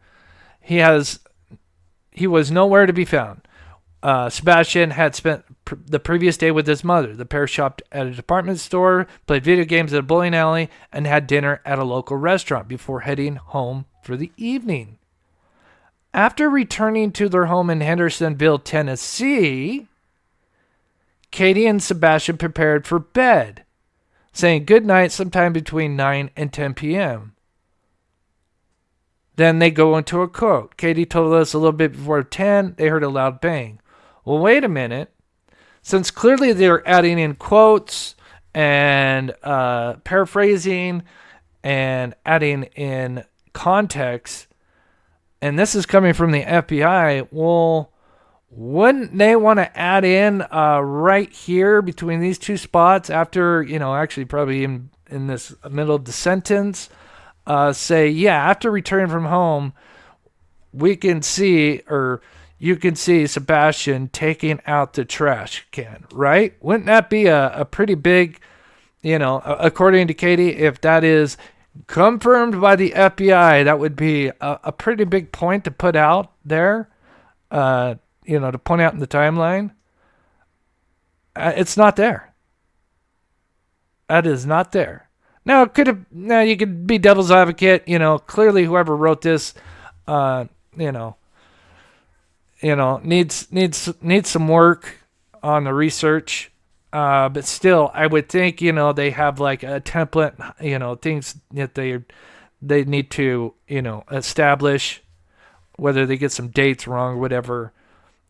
He was nowhere to be found. Sebastian had spent the previous day with his mother. The pair shopped at a department store, played video games at a bowling alley, and had dinner at a local restaurant before heading home for the evening. After returning to their home in Hendersonville, Tennessee, Katie and Sebastian prepared for bed, saying goodnight sometime between 9 and 10 p.m. Then they go into a quote. Katie told us a little bit before 10, they heard a loud bang. Well, wait a minute. Since clearly they're adding in quotes and paraphrasing and adding in context, and this is coming from the FBI, well, wouldn't they want to add in right here between these two spots after, actually probably in this middle of the sentence, say, yeah, after returning from home, we can see, or you can see Sebastian taking out the trash can, right? Wouldn't that be a pretty big, according to Katie, if that is confirmed by the FBI, that would be a pretty big point to put out there, to point out in the timeline. It's not there. That is not there. Now, you could be devil's advocate, clearly whoever wrote this, needs some work on the research. But still, I would think, they have like a template, things that they need to, establish, whether they get some dates wrong or whatever.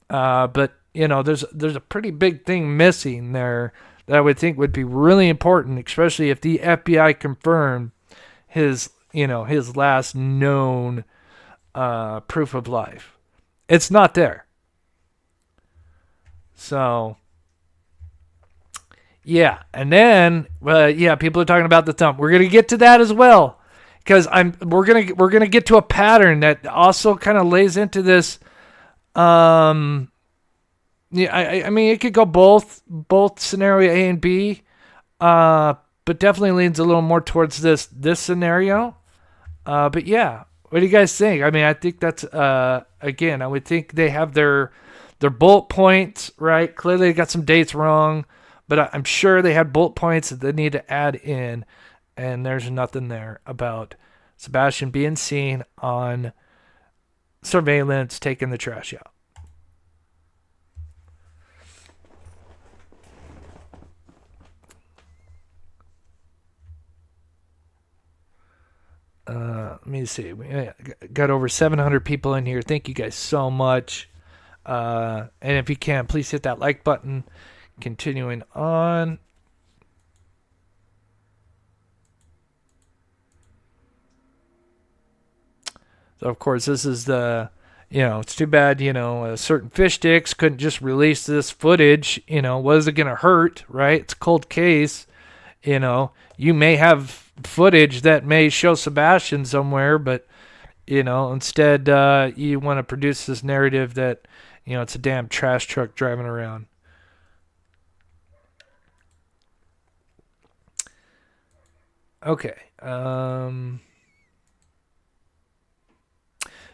But there's a pretty big thing missing there that I would think would be really important, especially if the FBI confirmed his last known proof of life. It's not there. So, yeah. And then, people are talking about the thumb. We're gonna get to that as well, because we're gonna get to a pattern that also kind of lays into this. I mean, it could go both scenario A and B, but definitely leans a little more towards this scenario. But yeah, what do you guys think? I mean, I think that's again, I would think they have their bullet points, right? Clearly, they got some dates wrong, but I'm sure they had bullet points that they need to add in, and there's nothing there about Sebastian being seen on surveillance taking the trash out. Let me see. We got over 700 people in here. Thank you guys so much. And if you can, please hit that like button. Continuing on. So, of course, this is the, it's too bad, certain fish sticks couldn't just release this footage. What is it going to hurt, right? It's a cold case. You may have footage that may show Sebastian somewhere, but, instead you want to produce this narrative that, it's a damn trash truck driving around. Okay.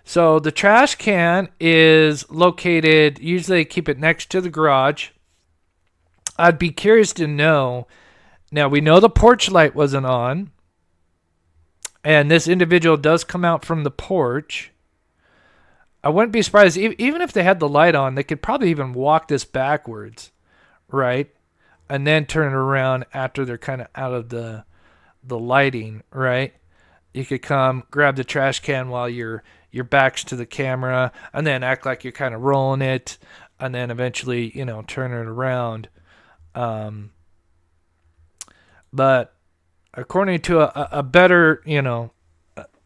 So the trash can is located, usually they keep it next to the garage. I'd be curious to know. Now, we know the porch light wasn't on, and this individual does come out from the porch. I wouldn't be surprised, even if they had the light on, they could probably even walk this backwards, right? And then turn it around after they're kind of out of the lighting, right? You could come, grab the trash can while your back's to the camera, and then act like you're kind of rolling it, and then eventually, turn it around. But according to a better,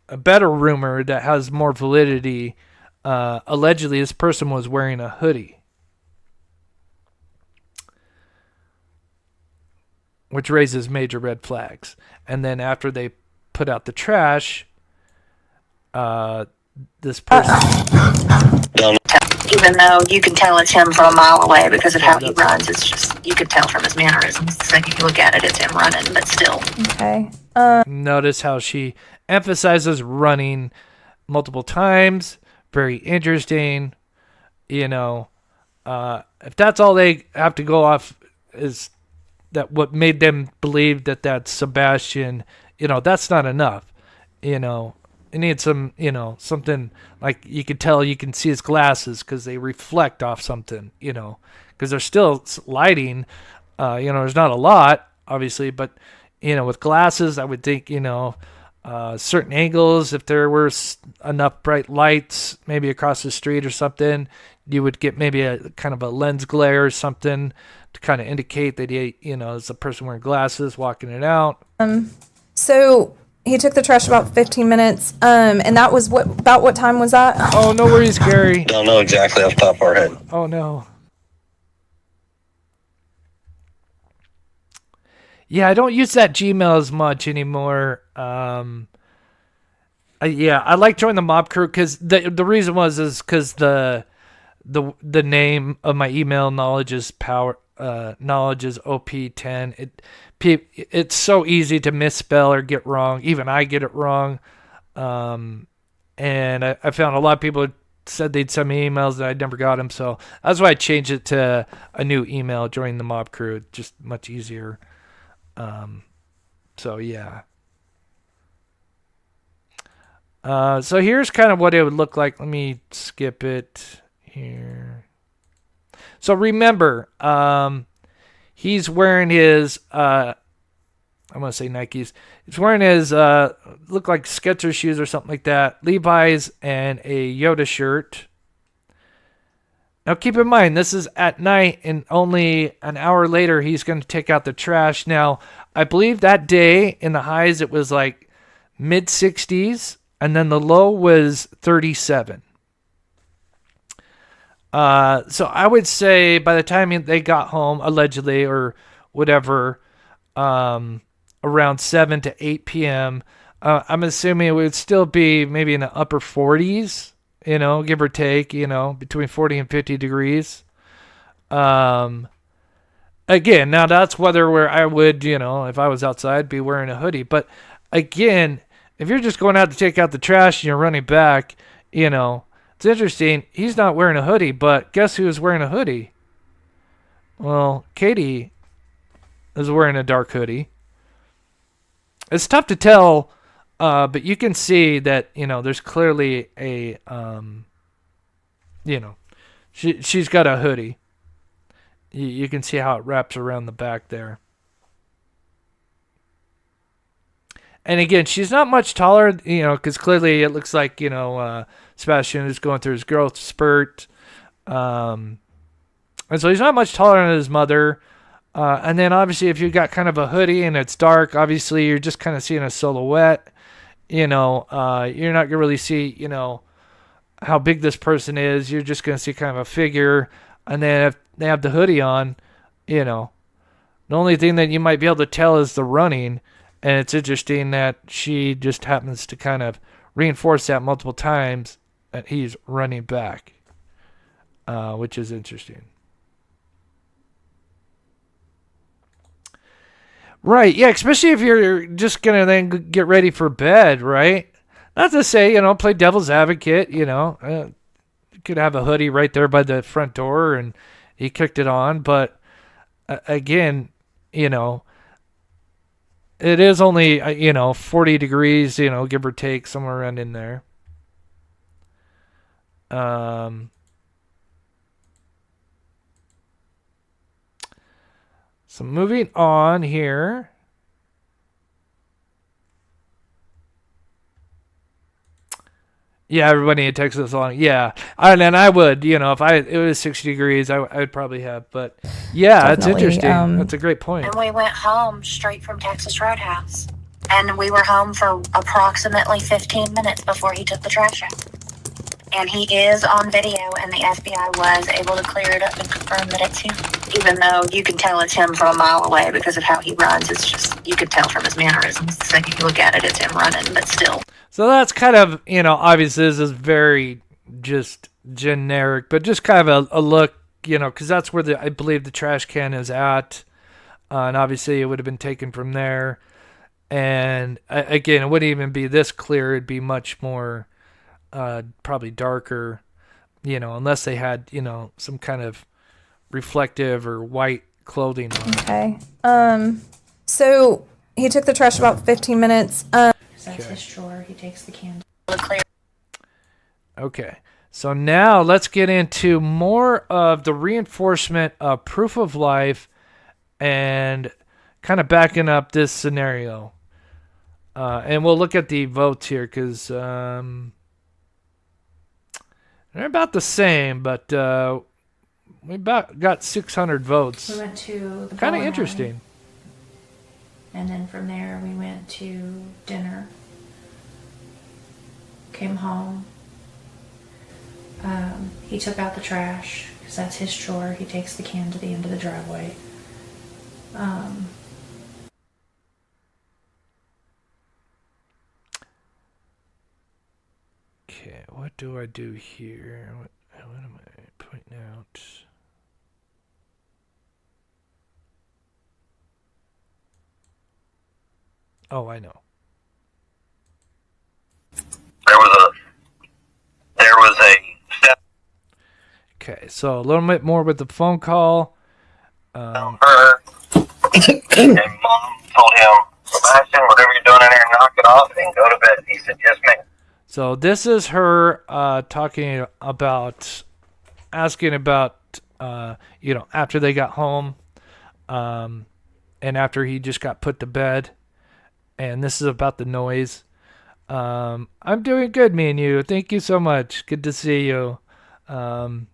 a better rumor that has more validity, allegedly this person was wearing a hoodie, which raises major red flags. And then after they put out the trash, this person... You Even though you can tell it's him from a mile away because of how he runs. It's just, you could tell from his mannerisms. The second you look at it, it's him running, but still. Okay. Notice how she emphasizes running multiple times. Very interesting. You know, if that's all they have to go off is that what made them believe that that's Sebastian, you know, that's not enough. You know, it needs some, you know, something like you could tell, you can see his glasses because they reflect off something, you know, because there's still lighting. You know, there's not a lot, obviously, but, you know, with glasses, I would think, you know, certain angles, if there were enough bright lights, maybe across the street or something, you would get maybe a kind of a lens glare or something to kind of indicate that he, you know, is a person wearing glasses walking it out. So he took the trash about 15 minutes. And that was about what time was that? Oh, no worries, Gary. Don't know exactly off the top of our head. Oh, no. Yeah, I don't use that Gmail as much anymore. Yeah, I like joining the mob crew because the reason is because the name of my email, knowledge is power. Knowledge is OP10. It's so easy to misspell or get wrong. Even I get it wrong. And I found a lot of people said they'd send me emails and I never got them. So that's why I changed it to a new email, joining the mob crew. It's just much easier. So yeah. So here's kind of what it would look like. Let me skip it here. So remember, he's wearing his, I'm going to say Nikes. He's wearing his, look like Skechers shoes or something like that, Levi's and a Yoda shirt. Now keep in mind, this is at night and only an hour later he's going to take out the trash. Now, I believe that day in the highs it was like mid 60s and then the low was 37. So I would say by the time they got home, allegedly, or whatever, around 7 to 8 p.m., I'm assuming it would still be maybe in the upper 40s, you know, give or take, you know, between 40 and 50 degrees. Again, now that's weather where I would, you know, if I was outside, be wearing a hoodie. But again, if you're just going out to take out the trash and you're running back, you know, it's interesting. He's not wearing a hoodie, but guess who is wearing a hoodie? Well, Katie is wearing a dark hoodie. It's tough to tell, but you can see that, you know, there's clearly a, you know, she's got a hoodie. You can see how it wraps around the back there. And again, she's not much taller, you know, because clearly it looks like, you know, Sebastian is going through his growth spurt. And so he's not much taller than his mother. And then obviously if you've got kind of a hoodie and it's dark, obviously you're just kind of seeing a silhouette. You know, you're not going to really see, you know, how big this person is. You're just going to see kind of a figure. And then if they have the hoodie on, you know, the only thing that you might be able to tell is the running. And it's interesting that she just happens to kind of reinforce that multiple times that he's running back, which is interesting. Right, yeah, especially if you're just going to then get ready for bed, right? Not to say, you know, play devil's advocate, you know. You could have a hoodie right there by the front door and he kicked it on. But, again, you know, it is only, you know, 40 degrees, you know, give or take, somewhere around in there. So moving on here. Yeah, everybody in Texas long. Yeah, and I would, you know, if it was 60 degrees, I would probably have. But yeah, it's interesting. That's a great point. And we went home straight from Texas Roadhouse, and we were home for approximately 15 minutes before he took the trash out. And he is on video, and the FBI was able to clear it up and confirm that it's him. Even though you can tell it's him from a mile away because of how he runs. It's just, you could tell from his mannerisms. The second you look at it, it's him running, but still. So that's kind of, you know, obviously this is very just generic, but just kind of a look, because that's where I believe the trash can is at. And obviously it would have been taken from there. And again, it wouldn't even be this clear. It'd be much more probably darker, unless they had, some kind of reflective or white clothing on. Okay. So he took the trash about 15 minutes. That's his chore. He takes the can. Okay. So now let's get into more of the reinforcement of proof of life and kind of backing up this scenario. And we'll look at the votes here because they're about the same, but we about got 600 votes. We went to the kind of bowling interesting. alley, and then from there we went to dinner. Came home. He took out the trash because that's his chore. He takes the can to the end of the driveway. Okay, what do I do here? What am I pointing out? Oh, I know. There was a step. Okay, so a little bit more with the phone call. Her and Mom told him, Sebastian, whatever you're doing in there, knock it off and go to bed. He said, yes, ma'am. So this is her talking about, asking about, after they got home, and after he just got put to bed. And this is about the noise. I'm doing good, me and you. Thank you so much. Good to see you. Have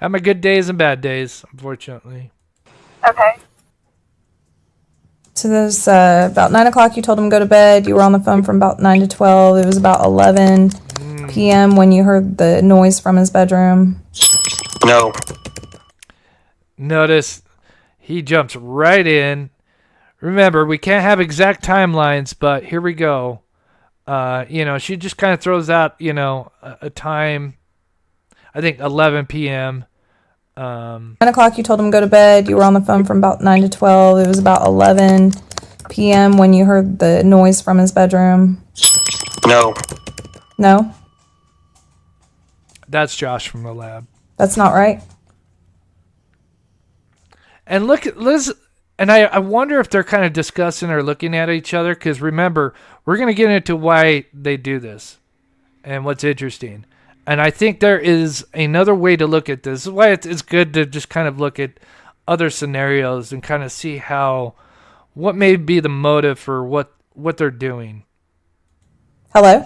my good days and bad days, unfortunately. Okay. So there's about 9 o'clock. You told him to go to bed. You were on the phone from about 9 to 12. It was about 11 p.m. when you heard the noise from his bedroom. No. Notice he jumps right in. Remember, we can't have exact timelines, but here we go. She just kind of throws out, a time. I think 11 p.m. 9 o'clock. You told him to go to bed. You were on the phone from about 9 to 12. It was about 11 p.m. when you heard the noise from his bedroom. No. No? That's Josh from the lab. That's not right. And look at Liz. And I wonder if they're kind of discussing or looking at each other, because remember, we're going to get into why they do this and what's interesting. And I think there is another way to look at this. This is why it's good to just kind of look at other scenarios and kind of see what may be the motive for what they're doing. Hello?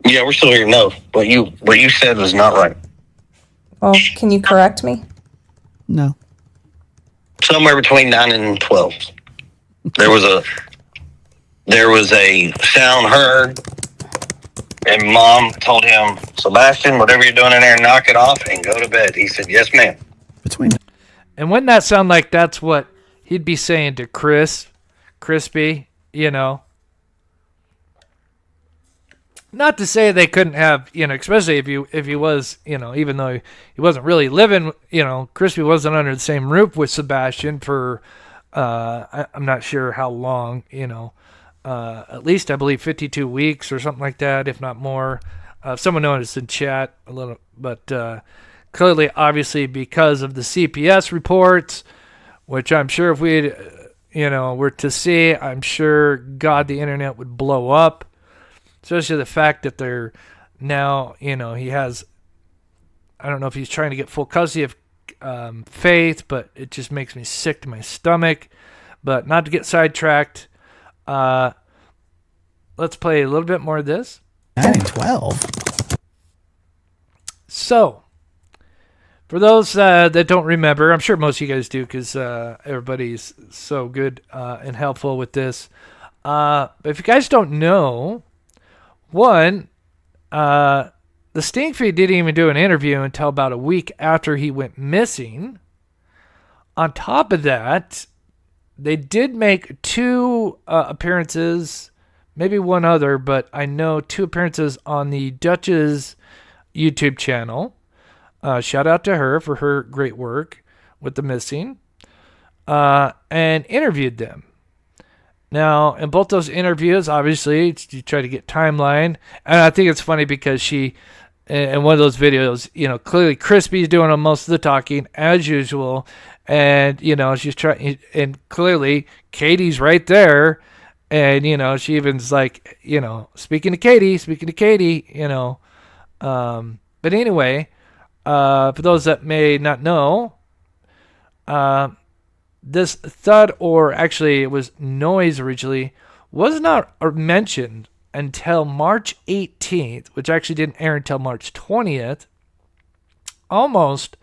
Yeah, we're still here. No, what you said was not right. Well, can you correct me? No. Somewhere between 9 and 12. There was a sound heard, and Mom told him, Sebastian, whatever you're doing in there, knock it off and go to bed. He said, yes, ma'am. And wouldn't that sound like that's what he'd be saying to Crispy, Not to say they couldn't have, especially if he was, even though he wasn't really living, Crispy wasn't under the same roof with Sebastian for, I'm not sure how long, at least I believe 52 weeks or something like that, if not more. Someone noticed in chat a little, but clearly, obviously, because of the CPS reports, which I'm sure if we, were to see, I'm sure, God, the internet would blow up. Especially the fact that they're now, he has, I don't know if he's trying to get full custody of Faith, but it just makes me sick to my stomach. But not to get sidetracked, let's play a little bit more of this. 9 and 12. So, for those that don't remember, I'm sure most of you guys do because everybody's so good and helpful with this. But if you guys don't know, one, the Stink Feed didn't even do an interview until about a week after he went missing. On top of that, they did make 2 appearances, maybe one other, but I know 2 appearances on the Dutch's YouTube channel. Shout out to her for her great work with the missing. And interviewed them. Now, in both those interviews, obviously, you try to get timeline. And I think it's funny because she, in one of those videos, clearly Crispy's doing most of the talking, as usual. And, she's trying, and clearly Katie's right there. And, she even's like, speaking to Katie, But anyway, for those that may not know, this thud, or actually it was noise originally, was not mentioned until March 18th, which actually didn't air until March 20th, almost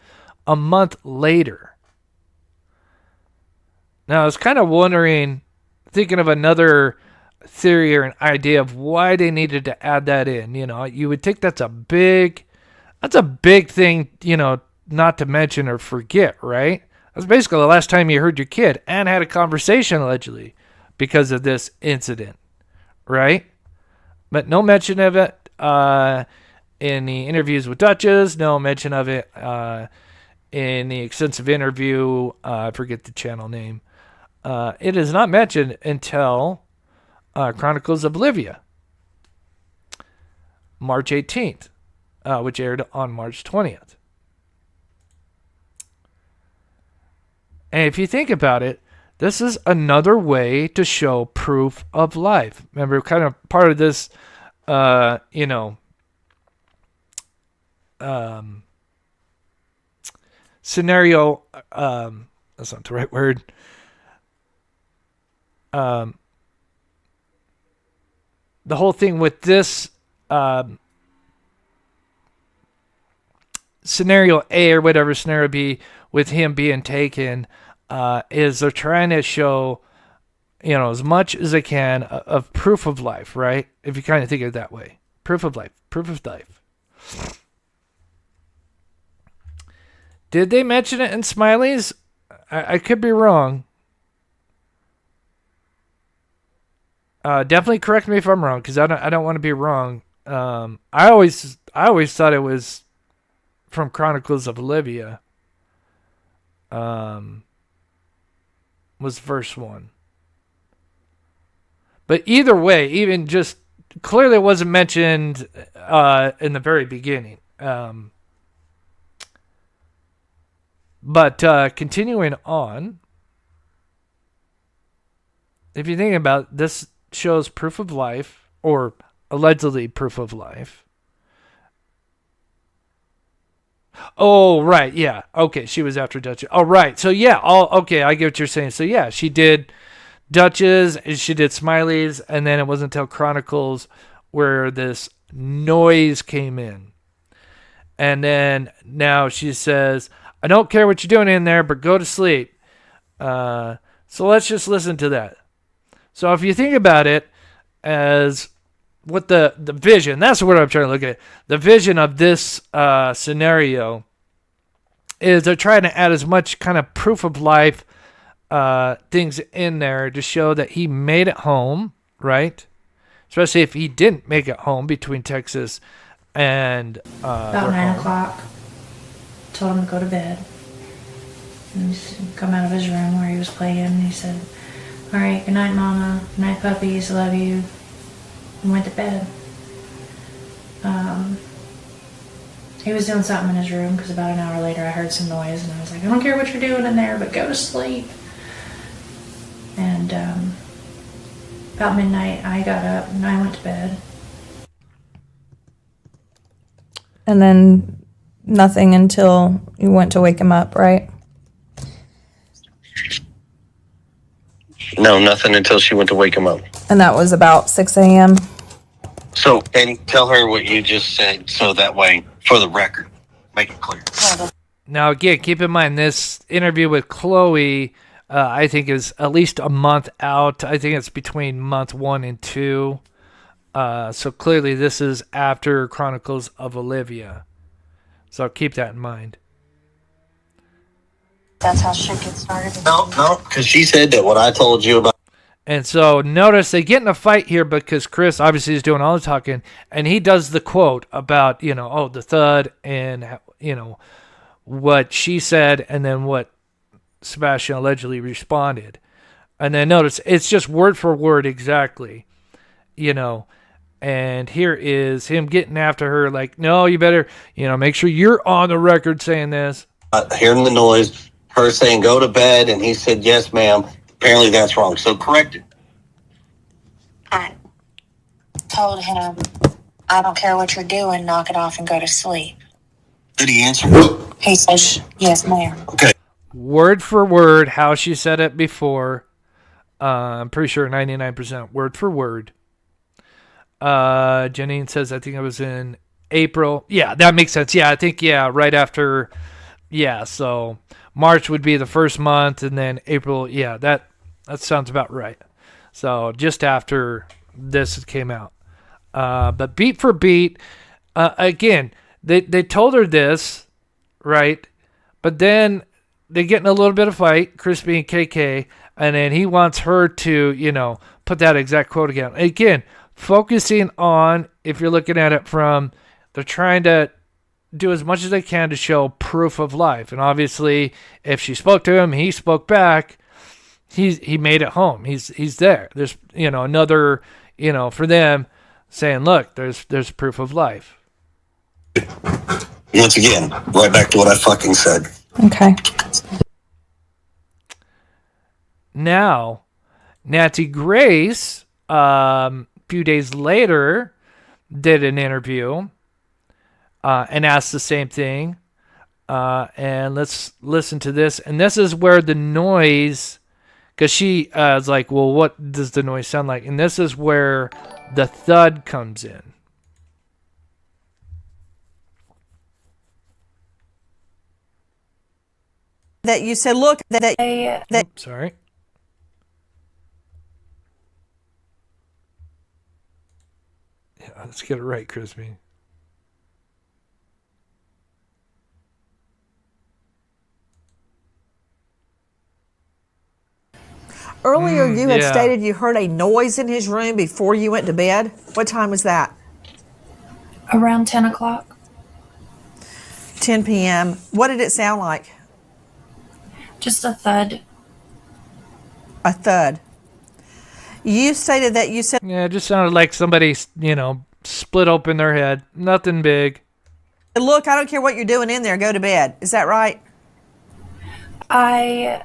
a month later. Now, I was kind of wondering, thinking of another theory or an idea of why they needed to add that in. You would think that's a big thing, not to mention or forget, right? That's basically the last time you heard your kid and had a conversation, allegedly, because of this incident, right? But no mention of it in the interviews with Duchess, no mention of it in the extensive interview, I forget the channel name. It is not mentioned until Chronicles of Olivia, March 18th, which aired on March 20th. And if you think about it, this is another way to show proof of life. Remember, kind of part of this, scenario, that's not the right word. The whole thing with this scenario A, or whatever scenario B, with him being taken, is they're trying to show, as much as they can of proof of life, right? If you kind of think of it that way. Proof of life. Did they mention it in Smiley's? I could be wrong. Definitely correct me if I'm wrong, because I don't want to be wrong. I always thought it was from Chronicles of Olivia. Was verse 1. But either way, even just clearly it wasn't mentioned in the very beginning. But continuing on, if you think about it, this shows proof of life, or allegedly proof of life. Oh, right, yeah. Okay, she was after Duchess. Oh, right. So, yeah, okay, I get what you're saying. So, yeah, she did Duchess, she did Smiley's, and then it wasn't until Chronicles where this noise came in. And then now she says, I don't care what you're doing in there, but go to sleep. So let's just listen to that. So if you think about it as what the vision, that's what I'm trying to look at. The vision of this scenario is they're trying to add as much kind of proof of life things in there to show that he made it home, right? Especially if he didn't make it home between Texas and about 9 o'clock. Told him to go to bed. And he'd come out of his room where he was playing, and he said, all right, good night, Mama. Good night, puppies. Love you. And went to bed. He was doing something in his room, because about an hour later I heard some noise, and I was like, I don't care what you're doing in there, but go to sleep. And about midnight I got up and I went to bed. And then nothing until you went to wake him up, right? No, nothing until she went to wake him up. And that was about 6 a.m. So, and tell her what you just said, so that way, for the record, make it clear. Now, again, keep in mind, this interview with Chloe, I think, is at least a month out. I think it's between month 1 and 2. So clearly this is after Chronicles of Olivia. So keep that in mind. That's how shit gets started. No, because she said that what I told you about. And so notice they get in a fight here because Chris obviously is doing all the talking, and he does the quote about, the thud and, what she said and then what Sebastian allegedly responded. And then notice it's just word for word exactly, and here is him getting after her like, no, you better, make sure you're on the record saying this. Hearing the noise, her saying go to bed, and he said, yes, ma'am. Apparently that's wrong. So correct it. I told him, I don't care what you're doing, knock it off and go to sleep. Did he answer? He said, yes, ma'am. Okay. Word for word, how she said it before. I'm pretty sure 99% word for word. Janine says, I think it was in April. Yeah, that makes sense. Yeah, I think, right after. Yeah, so March would be the first month, and then April. Yeah, that sounds about right. So just after this came out. But beat for beat, again, they told her this, right? But then they get in a little bit of fight, Crispy and KK, and then he wants her to, put that exact quote again. Again, focusing on, if you're looking at it from, they're trying to do as much as they can to show proof of life. And obviously, if she spoke to him, he spoke back, he made it home. He's there. There's, another, for them saying, look, there's proof of life. Once again, right back to what I fucking said. Okay. Now, Nancy Grace, few days later, did an interview and asked the same thing. And let's listen to this. And this is where the noise, because she is like, well, what does the noise sound like? And this is where the thud comes in. That you said, look, that Oops, sorry. Yeah, let's get it right, Crispy. earlier you had yeah. stated you heard a noise in his room before you went to bed. What time was that? Around 10 o'clock. 10 p.m. What did it sound like? Just a thud. A thud. You stated that you said... Yeah, it just sounded like somebody, split open their head. Nothing big. Look, I don't care what you're doing in there. Go to bed. Is that right? I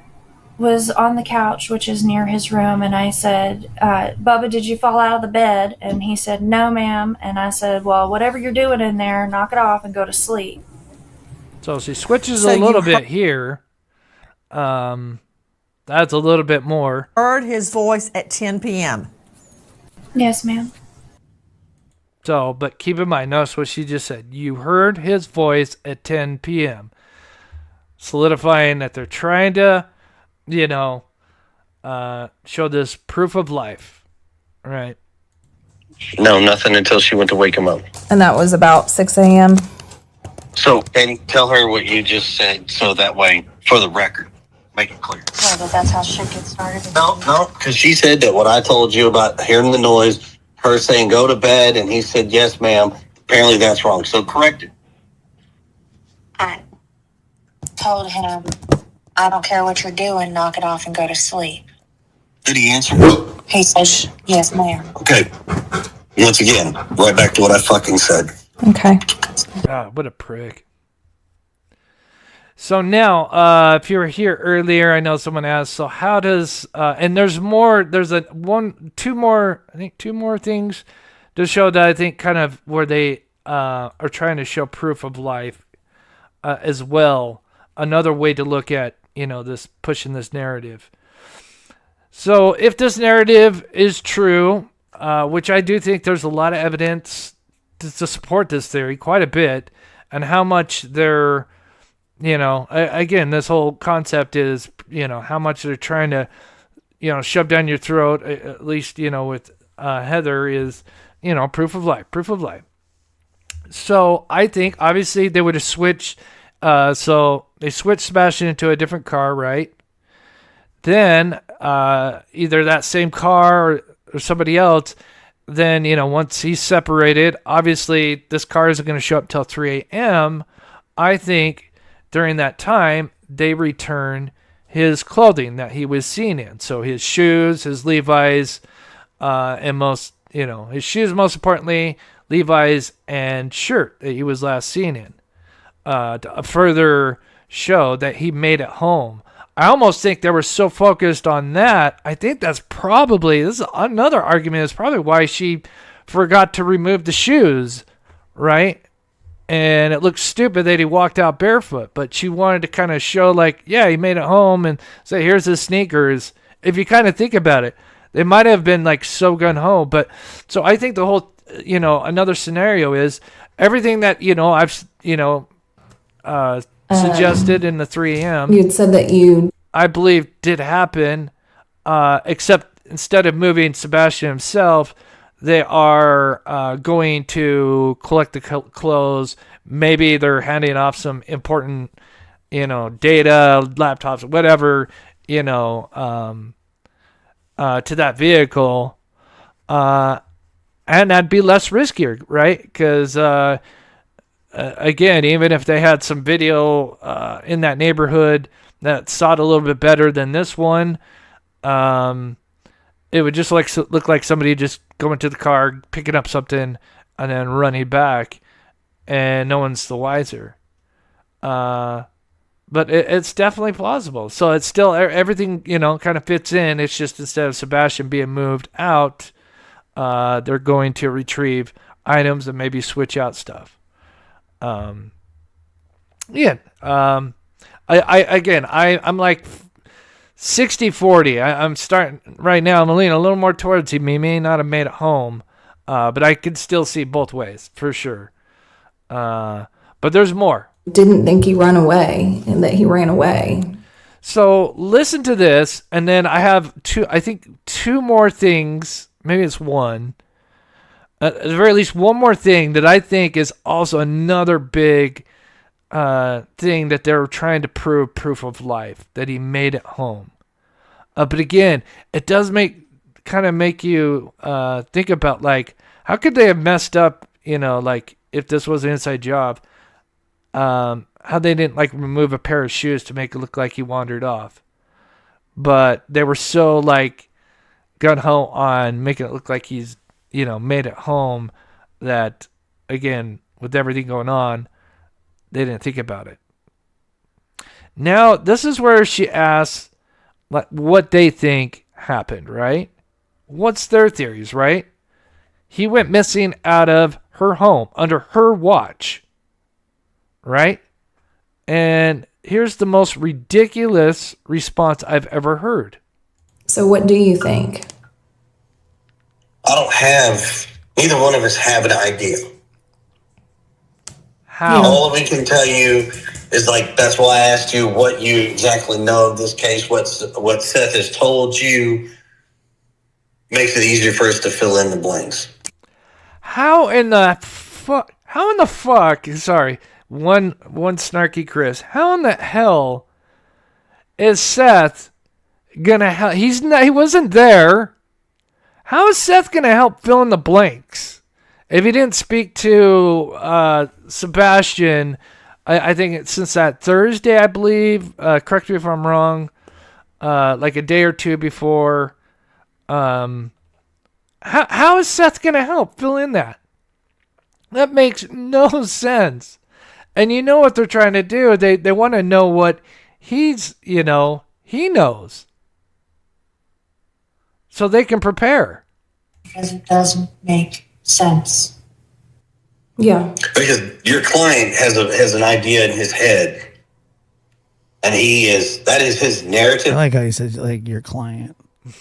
was on the couch, which is near his room, and I said, Bubba, did you fall out of the bed? And he said, no, ma'am. And I said, well, whatever you're doing in there, knock it off and go to sleep. So she switches a little bit here. That's a little bit more. Heard his voice at 10 p.m. Yes, ma'am. So, but keep in mind, notice what she just said. You heard his voice at 10 p.m. Solidifying that they're trying to, show this proof of life. Right? No, nothing until she went to wake him up. And that was about 6 a.m. So, Katie, tell her what you just said so that way, for the record, make it clear. Yeah, but that's how shit gets started. No, because she said that what I told you about hearing the noise, her saying go to bed, and he said, yes, ma'am. Apparently that's wrong. So correct it. I told him, I don't care what you're doing, knock it off and go to sleep. Did he answer? He said, yes, ma'am. Okay. Once again, right back to what I fucking said. Okay. God, what a prick. So now, if you were here earlier, I know someone asked, so how does, and there's more, there's two more things to show that I think kind of where they are trying to show proof of life as well. Another way to look at, this pushing this narrative. So if this narrative is true, which I do think there's a lot of evidence to support this theory, quite a bit, and how much they're, again, this whole concept is, how much they're trying to, shove down your throat, at least, with Heather is, proof of life. So I think, obviously, they would have switched, so they switched Sebastian into a different car, right? then either that same car or somebody else, then, once he's separated, obviously this car isn't going to show up till 3 a.m. I think during that time, they return his clothing that he was seen in. So his shoes, his Levi's, and his shoes, most importantly, Levi's and shirt that he was last seen in, to further show that he made it home. I almost think they were so focused on that. I think this is another argument. Is probably why she forgot to remove the shoes, right? And it looked stupid that he walked out barefoot, but she wanted to kind of show he made it home and say, here's his sneakers. If you kind of think about it, they might have been so gung-ho. But so I think the whole, another scenario is everything that, I've, suggested in the 3 a.m. You'd said that I believe did happen, except instead of moving Sebastian himself, they are going to collect the clothes. Maybe they're handing off some important, data, laptops, whatever, to that vehicle. And that'd be less riskier, right? Because, again, even if they had some video in that neighborhood that saw it a little bit better than this one, it would just look like somebody just going to the car, picking up something, and then running back, and no one's the wiser. But it's definitely plausible. So it's still everything, kind of fits in. It's just instead of Sebastian being moved out, they're going to retrieve items and maybe switch out stuff. I'm like 60-40. I'm starting right now. I'm leaning a little more towards he may not have made it home, but I could still see both ways for sure. But there's more. didn't think he ran away and that he ran away. So listen to this, and then I have two more things. Maybe it's one. At the very least, one more thing that I think is also another big thing that they're trying to proof of life, that he made it home. But again, it does make you think about, like, how could they have messed up, like if this was an inside job, how they didn't like remove a pair of shoes to make it look like he wandered off. But they were so like gung-ho on making it look like he's, made it home, that again, with everything going on, they didn't think about it. Now, this is where she asks like what they think happened, right? What's their theories, right? He went missing out of her home under her watch, right? And here's the most ridiculous response I've ever heard. So what do you think? Neither one of us have an idea. How? All we can tell you is, like, that's why I asked you what you exactly know of this case, what Seth has told you makes it easier for us to fill in the blanks. How in the fuck, sorry, one snarky Chris, how in the hell is Seth gonna help? He wasn't there. How is Seth gonna help fill in the blanks if he didn't speak to Sebastian? I think since that Thursday, I believe. Correct me if I'm wrong. Like a day or two before. How is Seth gonna help fill in that? That makes no sense. And you know what they're trying to do? They want to know what he knows, so they can prepare. Because it doesn't make sense. Yeah. Because your client has an idea in his head, and that is his narrative. I like how you said, like, your client.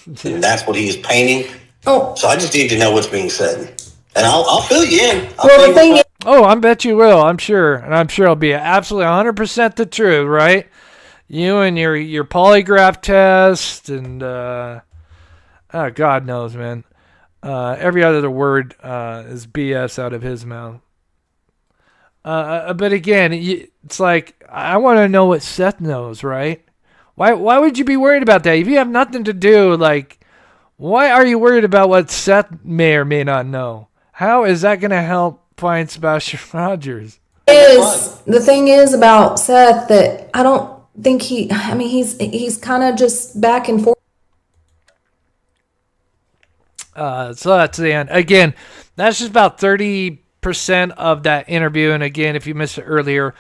And that's what he is painting. Oh. So I just need to know what's being said. And I'll fill you in. I bet you will. I'm sure. And I'm sure it'll be absolutely 100% the truth, right? You and your polygraph test and, God knows, man. Every other word is BS out of his mouth. But again, it's like, I want to know what Seth knows, right? Why would you be worried about that? If you have nothing to do, like, why are you worried about what Seth may or may not know? How is that going to help find Sebastian Rogers? The thing is about Seth that I don't think he's kind of just back and forth. So that's the end. Again, that's just about 30% of that interview. And again, if you missed it earlier,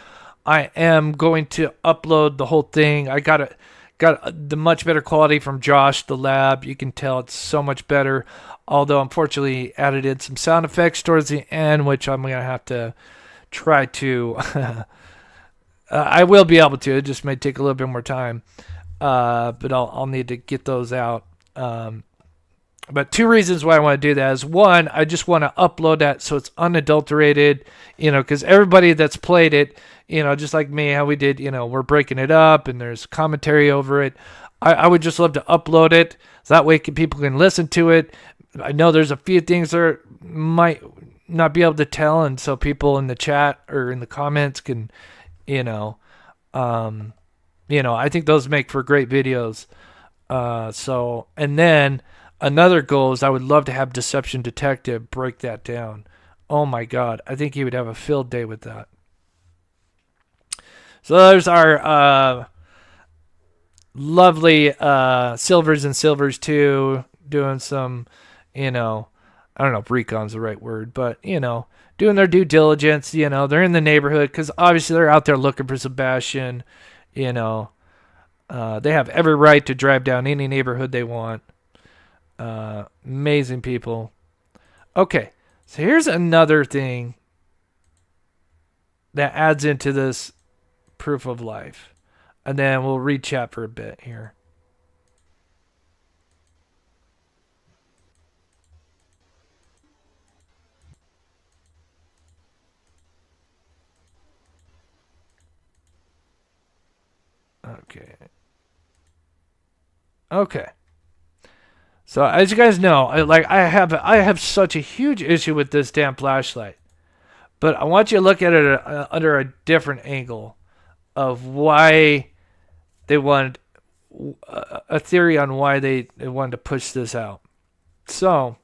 I am going to upload the whole thing. I got the much better quality from Josh, the lab. You can tell it's so much better. Although, unfortunately, added in some sound effects towards the end, which I'm going to have to try to... I will be able to. It just may take a little bit more time. But I'll need to get those out. But two reasons why I want to do that is, one, I just want to upload that so it's unadulterated, because everybody that's played it, just like me, how we did, we're breaking it up and there's commentary over it. I would just love to upload it so that way people can listen to it. I know there's a few things that might not be able to tell, and so people in the chat or in the comments can, I think those make for great videos. And then another goal is I would love to have Deception Detective break that down. Oh my God. I think he would have a field day with that. So there's our lovely Silvers and Silvers 2 doing some, I don't know if recon's the right word, but, doing their due diligence. They're in the neighborhood because obviously they're out there looking for Sebastian. They have every right to drive down any neighborhood they want. Amazing people. Okay, so here's another thing that adds into this proof of life, and then we'll read chat for a bit here. Okay. So as you guys know, I have such a huge issue with this damn flashlight, but I want you to look at it under a different angle of why they wanted a theory on why they wanted to push this out. So,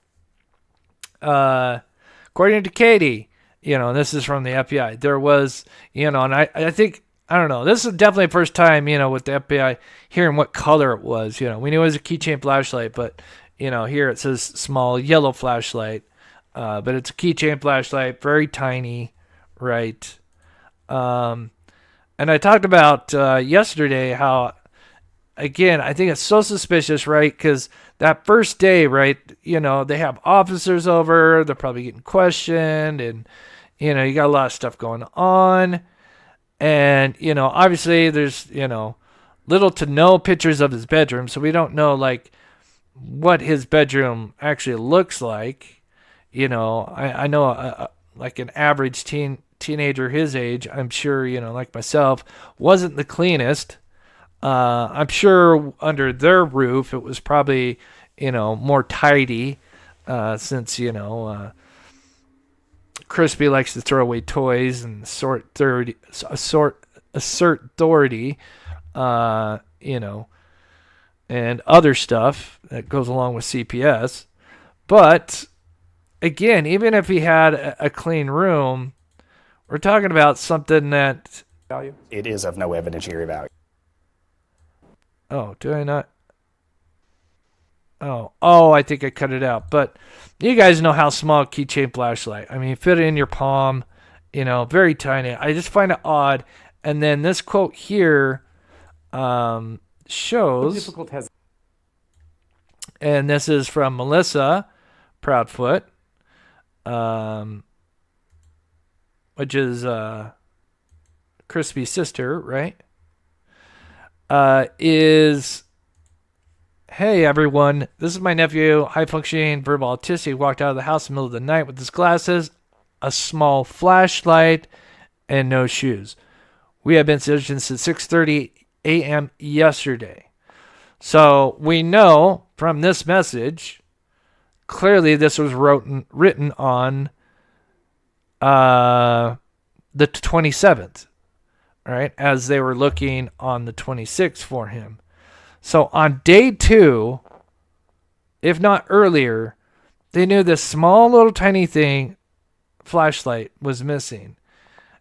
according to Katie, this is from the FBI. There was, and I think. I don't know. This is definitely the first time, with the FBI hearing what color it was. We knew it was a keychain flashlight, but, here it says small yellow flashlight. But it's a keychain flashlight, very tiny, right? And I talked about yesterday how, again, I think it's so suspicious, right? Because that first day, right, they have officers over. They're probably getting questioned. And, you got a lot of stuff going on. And, obviously there's, little to no pictures of his bedroom. So we don't know, what his bedroom actually looks like. I know, like an average teenager his age, I'm sure, like myself, wasn't the cleanest. I'm sure under their roof it was probably, more tidy since, Crispy likes to throw away toys and assert authority, and other stuff that goes along with CPS. But again, even if he had a clean room, we're talking about something that it is of no evidentiary value. Oh, do I not? Oh, I think I cut it out. But you guys know how small a keychain flashlight. I mean, fit it in your palm, very tiny. I just find it odd. And then this quote here shows, and this is from Melissa Proudfoot, which is Crispy's sister, right? Hey everyone, this is my nephew, high-functioning verbal autistic. He walked out of the house in the middle of the night with his glasses, a small flashlight, and no shoes. We have been searching since 6:30 a.m. yesterday. So we know from this message, clearly this was written on the 27th, right? As they were looking on the 26th for him. So on day 2, if not earlier, they knew this small little tiny thing, flashlight, was missing.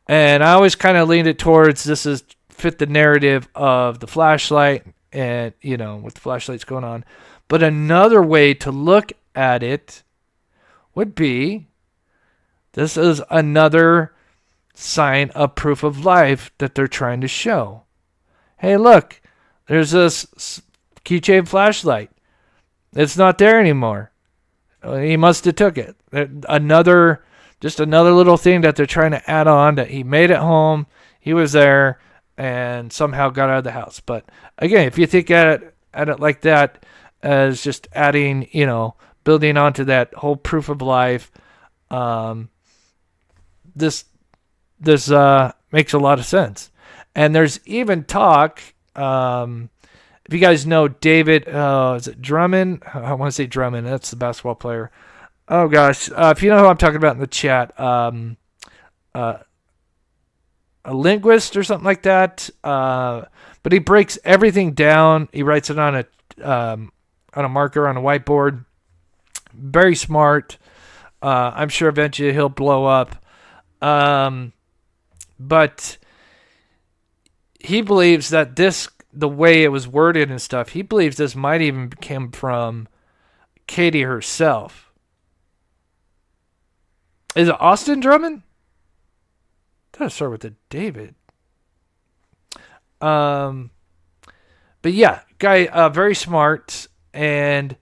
And I always kind of leaned it towards this is fit the narrative of the flashlight and, with the flashlights going on. But another way to look at it would be this is another sign of proof of life that they're trying to show. Hey, look, there's this keychain flashlight. It's not there anymore. He must have took it. Just another little thing that they're trying to add on, that he made it home, he was there, and somehow got out of the house. But again, if you think at it like that, as just adding, building onto that whole proof of life, this makes a lot of sense. And there's even talk, if you guys know David, is it Drummond? I want to say Drummond. That's the basketball player. Oh gosh, if you know who I'm talking about in the chat, a linguist or something like that. But he breaks everything down. He writes it on a marker on a whiteboard. Very smart. I'm sure eventually he'll blow up. But he believes that the way it was worded and stuff, he believes this might even come from Katie herself. Is it Austin Drummond? Gotta start with the David. But yeah, guy, very smart. And,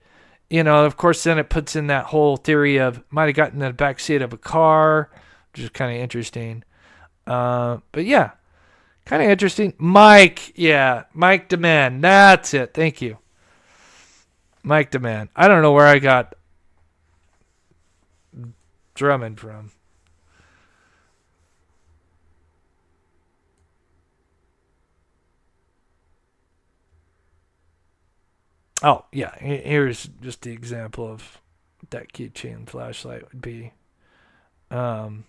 of course, then it puts in that whole theory of might have gotten in the backseat of a car, which is kind of interesting. But yeah, kind of interesting. Mike Demand. That's it. Thank you. Mike Demand. I don't know where I got Drummond from. Oh, yeah. Here's just the example of that keychain flashlight would be. Don't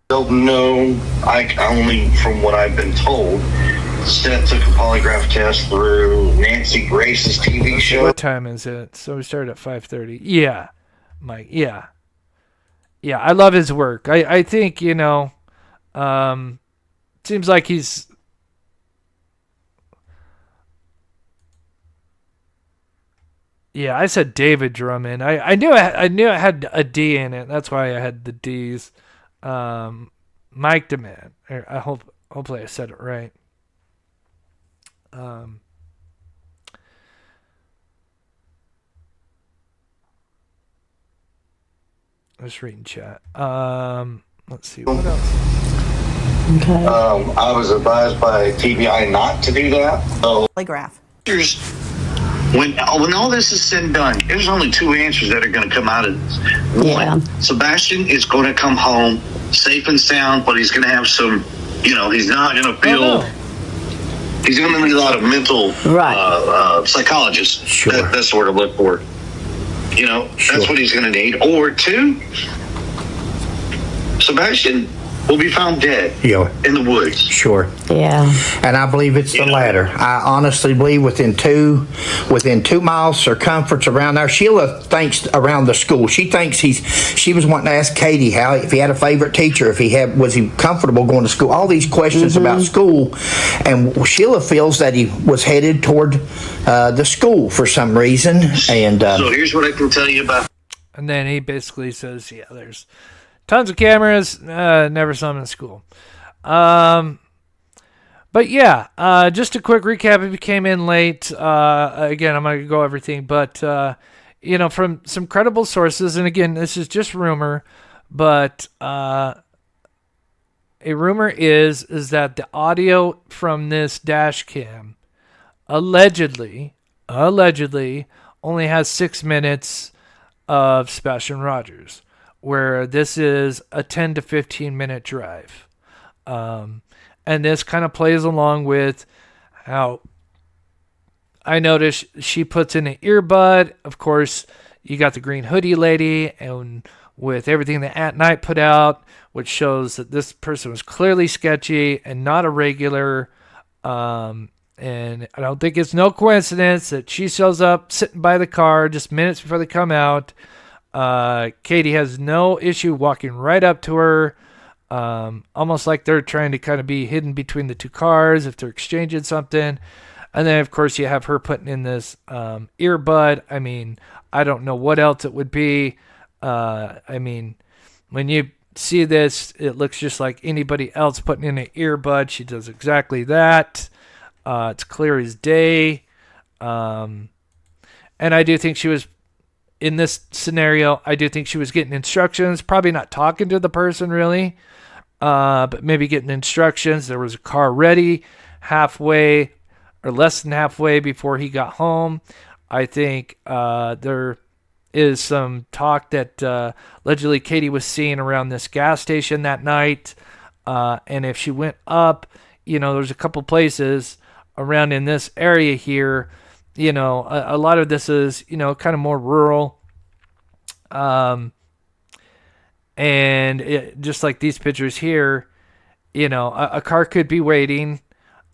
know. I only, from what I've been told, Seth took a polygraph test through Nancy Grace's TV show. What time is it? So we started at 5:30. Yeah, Mike. Yeah. Yeah, I love his work. I think, seems like he's... Yeah, I said David Drummond. I knew it had a D in it. That's why I had the D's. Mike Demand. Hopefully I said it right. Just reading chat. Let's see what else. Okay. I was advised by TBI not to do that. Polygraph. When all this is said and done, there's only 2 answers that are going to come out of this. One, Sebastian is going to come home safe and sound, but he's going to have some, he's not going to feel. He's going to need a lot of mental psychologists. Sure. That's the word I look for. That's what he's going to need. Or 2, Sebastian will be found dead in the woods. Sure. Yeah. And I believe it's the latter. I honestly believe within 2 miles circumference around there. Sheila thinks around the school. She thinks she was wanting to ask Katie if he had a favorite teacher, was he comfortable going to school, all these questions about school. And Sheila feels that he was headed toward the school for some reason. And so here's what I can tell you about. And then he basically says, there's tons of cameras, never saw him in school. But yeah, just a quick recap if you came in late. Again, I'm going to go everything, but, from some credible sources, and again, this is just rumor, but a rumor is that the audio from this dash cam allegedly only has 6 minutes of Sebastian Rogers, where this is a 10 to 15 minute drive. And this kind of plays along with how I noticed she puts in an earbud. Of course, you got the green hoodie lady, and with everything that At Night put out, which shows that this person was clearly sketchy and not a regular. And And I don't think it's no coincidence that she shows up sitting by the car just minutes before they come out. Katie has no issue walking right up to her, almost like they're trying to kind of be hidden between the two cars if they're exchanging something. And then, of course, you have her putting in this earbud. I mean, I don't know what else it would be. I mean, when you see this, it looks just like anybody else putting in an earbud. She does exactly that. It's clear as day. And I do think she was, in this scenario, I do think she was getting instructions, probably not talking to the person really, but maybe getting instructions. There was a car ready halfway or less than halfway before he got home. I think there is some talk that allegedly Katie was seen around this gas station that night. And if she went up, there's a couple places around in this area here. A lot of this is, kind of more rural. And just like these pictures here, a car could be waiting.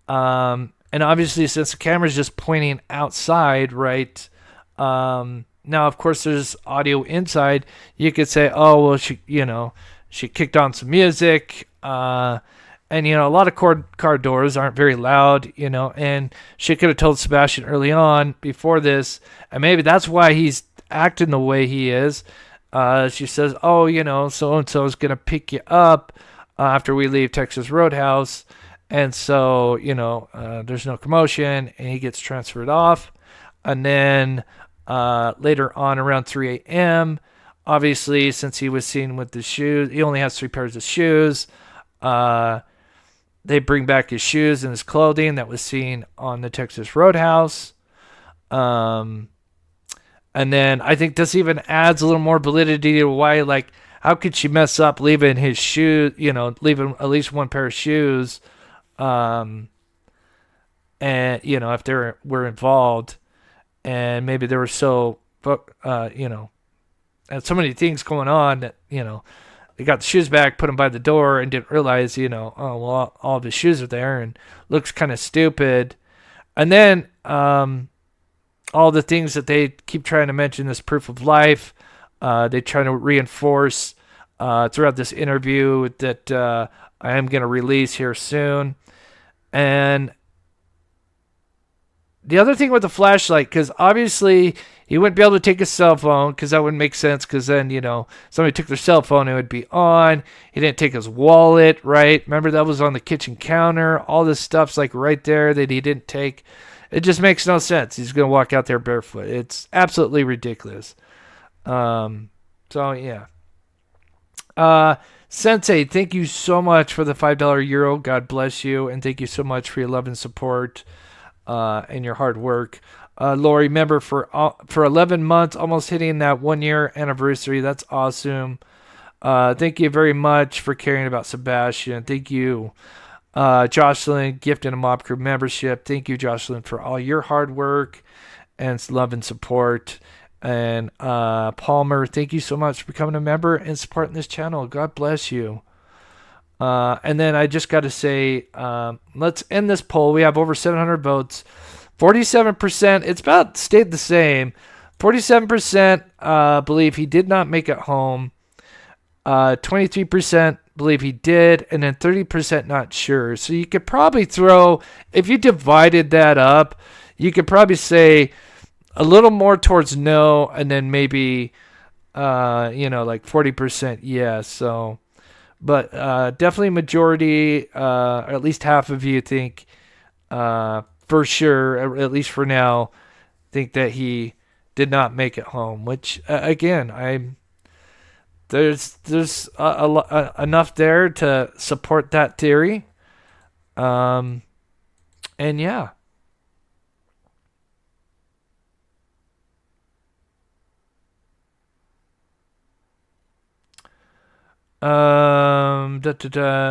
And obviously, since the camera's just pointing outside, right? Now, of course, there's audio inside. You could say, oh, well, she kicked on some music. And, a lot of car doors aren't very loud, and she could have told Sebastian early on before this, and maybe that's why he's acting the way he is. She says, oh, so-and-so is going to pick you up after we leave Texas Roadhouse. And so, there's no commotion, and he gets transferred off. And then later on around 3 a.m., obviously, since he was seen with the shoes, he only has 3 pairs of shoes. They bring back his shoes and his clothing that was seen on the Texas Roadhouse. And then I think this even adds a little more validity to why, how could she mess up leaving his shoe, leaving at least 1 pair of shoes, and, if they were involved, and maybe there were and so many things going on that, they got the shoes back, put them by the door, and didn't realize, all of his shoes are there, and looks kind of stupid. And then all the things that they keep trying to mention, this proof of life, they try to reinforce throughout this interview that I am going to release here soon. And the other thing with the flashlight, because obviously he wouldn't be able to take his cell phone, because that wouldn't make sense, because then, somebody took their cell phone, it would be on. He didn't take his wallet, right? Remember, that was on the kitchen counter. All this stuff's right there that he didn't take. It just makes no sense. He's going to walk out there barefoot. It's absolutely ridiculous. So, yeah. Sensei, thank you so much for the $5 euro. God bless you. And thank you so much for your love and support and your hard work. Lori, member for 11 months, almost hitting that 1-year anniversary. That's awesome. Thank you very much for caring about Sebastian. Thank you. Jocelyn, gifting a Mob Crew membership. Thank you, Jocelyn, for all your hard work and love and support. And Palmer, thank you so much for becoming a member and supporting this channel. God bless you. And then I just got to say, let's end this poll. We have over 700 votes. 47%, it's about stayed the same. 47% believe he did not make it home. 23% believe he did, and then 30% not sure. So you could probably throw, if you divided that up, you could probably say a little more towards no, and then maybe, 40% yes. So, but definitely majority, or at least half of you think, for sure, at least for now, think that he did not make it home. Which again, there's enough there to support that theory. And yeah.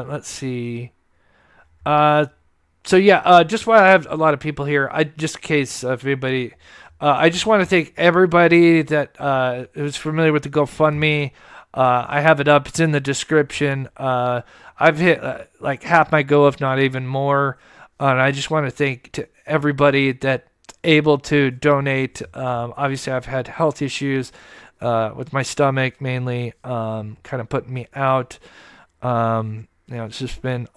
Let's see. So yeah, just while I have a lot of people here, just in case if anybody, I just want to thank everybody that who's familiar with the GoFundMe. I have it up; it's in the description. I've hit half my goal, if not even more. And I just want to thank to everybody that's able to donate. Obviously, I've had health issues with my stomach mainly, kind of putting me out. It's just been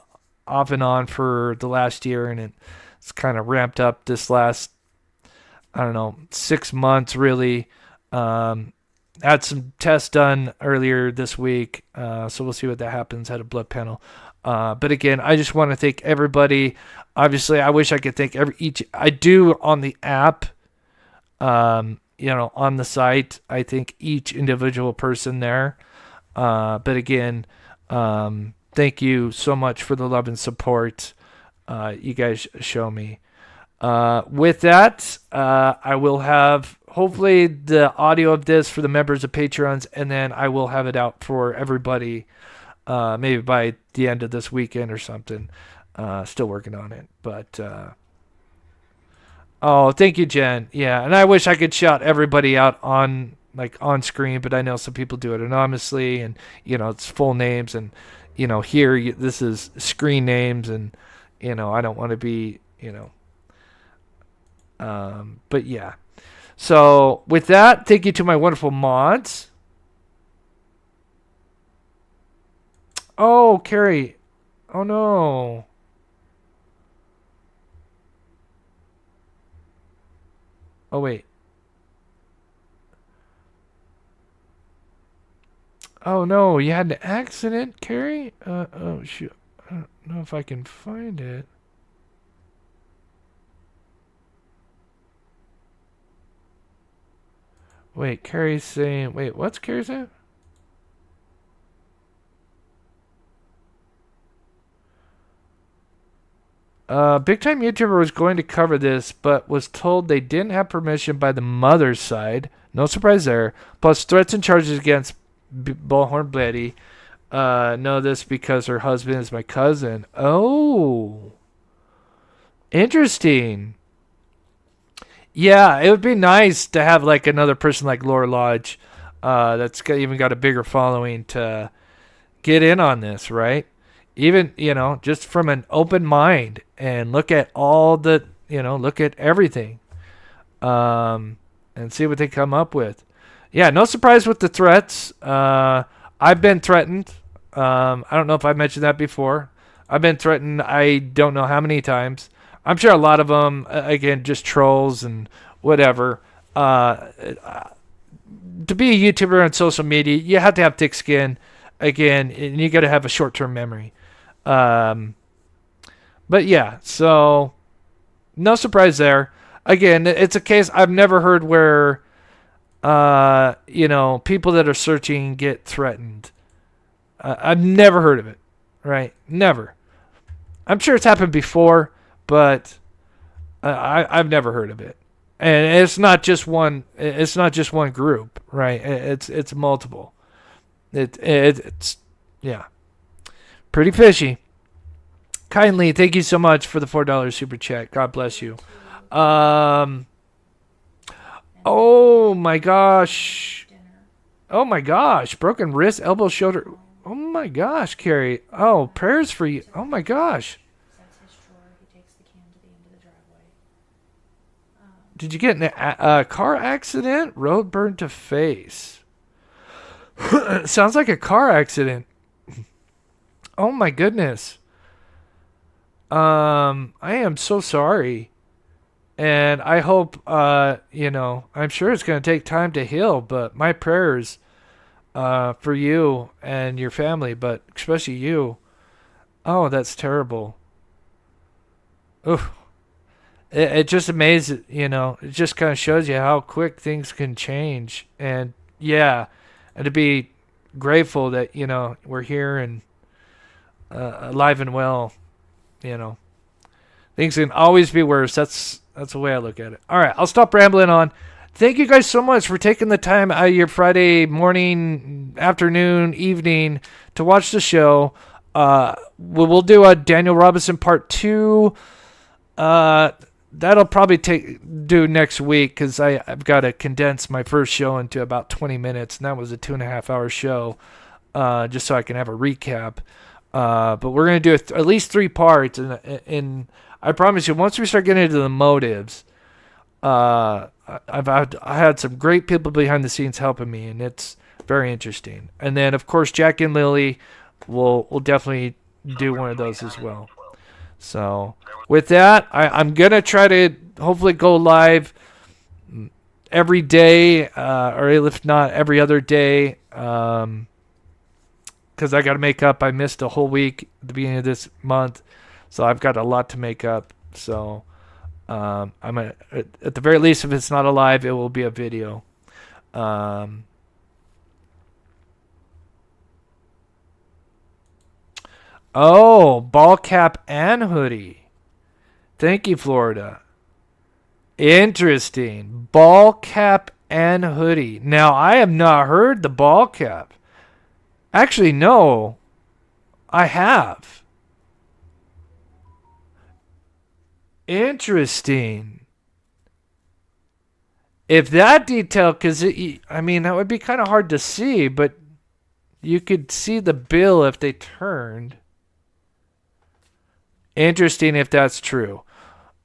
off and on for the last year, and it's kind of ramped up this last, 6 months really. Had some tests done earlier this week, so we'll see what that happens. Had a blood panel. But again, I just want to thank everybody. Obviously, I wish I could thank each. I do on the app, on the site. I thank each individual person there. But again, thank you so much for the love and support you guys show me. With that, I will have hopefully the audio of this for the members of Patreons, and then I will have it out for everybody maybe by the end of this weekend or something. Still working on it, but thank you, Jen. Yeah, and I wish I could shout everybody out on screen, but I know some people do it anonymously, and it's full names, and here this is screen names, and I don't want to be but yeah. So with that, thank you to my wonderful mods. Oh, Carrie. Oh no. Oh wait. Oh no, you had an accident, Carrie? Oh shoot. I don't know if I can find it. Wait, Carrie's saying... Wait, what's Carrie saying? Big time YouTuber was going to cover this, but was told they didn't have permission by the mother's side. No surprise there. Plus threats and charges against Bullhorn Betty. Know this because her husband is my cousin. Oh. Interesting. Yeah, it would be nice to have another person like Laura Lodge that's even got a bigger following to get in on this, right? Even, just from an open mind and look at all the, look at everything and see what they come up with. Yeah, no surprise with the threats. I've been threatened. I don't know if I mentioned that before. I've been threatened I don't know how many times. I'm sure a lot of them, again, just trolls and whatever. To be a YouTuber on social media, you have to have thick skin, again, and you got to have a short-term memory. But yeah, so no surprise there. Again, it's a case I've never heard where, people that are searching get threatened. I've never heard of it, right? Never. I'm sure it's happened before, but I've never heard of it, and it's not just one. It's not just one group, right? It's multiple. It's yeah, pretty fishy. Kindly, thank you so much for the $4 super chat. God bless you. Oh my gosh. Oh my gosh. Broken wrist, elbow, shoulder. Oh my gosh, Carrie. Oh, prayers for you. Oh my gosh. Did you get in a car accident? Road burned to face. Sounds like a car accident. Oh my goodness. I am so sorry. And I hope, I'm sure it's going to take time to heal, but my prayers for you and your family, but especially you. Oh, that's terrible. Oof. It just amazes, it just kind of shows you how quick things can change. And yeah, and to be grateful that, we're here and alive and well, things can always be worse. That's the way I look at it. All right, I'll stop rambling on. Thank you guys so much for taking the time out of your Friday morning, afternoon, evening to watch the show. We'll do a Daniel Robinson part 2. That'll probably do next week because I've got to condense my first show into about 20 minutes, and that was a 2.5-hour show, just so I can have a recap. But we're going to do at least 3 parts, and I promise you, once we start getting into the motives, I had some great people behind the scenes helping me, and it's very interesting. And then, of course, Jack and Lily will definitely do one of those as well. So with that, I'm going to try to hopefully go live every day, or if not every other day, because I got to make up. I missed a whole week at the beginning of this month, so I've got a lot to make up. So I'm at the very least, if it's not a live, it will be a video. Oh, ball cap and hoodie. Thank you, Florida. Interesting. Ball cap and hoodie. Now, I have not heard the ball cap. Actually, no. I have. Interesting. If that detail, because I mean, that would be kind of hard to see, but you could see the bill if they turned. Interesting if that's true.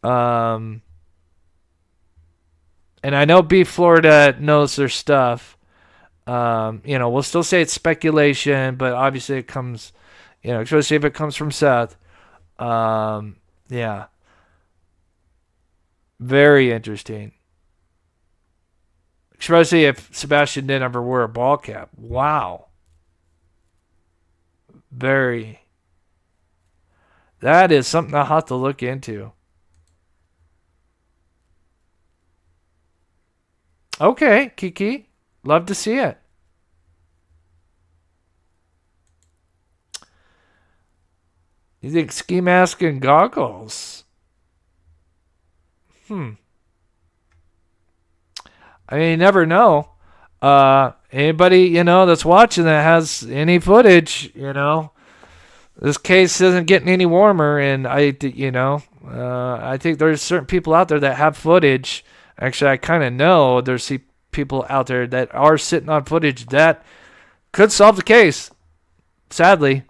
And I know Beef Florida knows their stuff. We'll still say it's speculation, but obviously it comes, especially if it comes from Seth. Yeah. Very interesting. Especially if Sebastian didn't ever wear a ball cap. Wow. Very. That is something I'll have to look into. Okay, Kiki. Love to see it. You think ski mask and goggles? I mean, you never know. Anybody, that's watching that has any footage, this case isn't getting any warmer, and I think there's certain people out there that have footage. Actually, I kind of know there's people out there that are sitting on footage that could solve the case, sadly,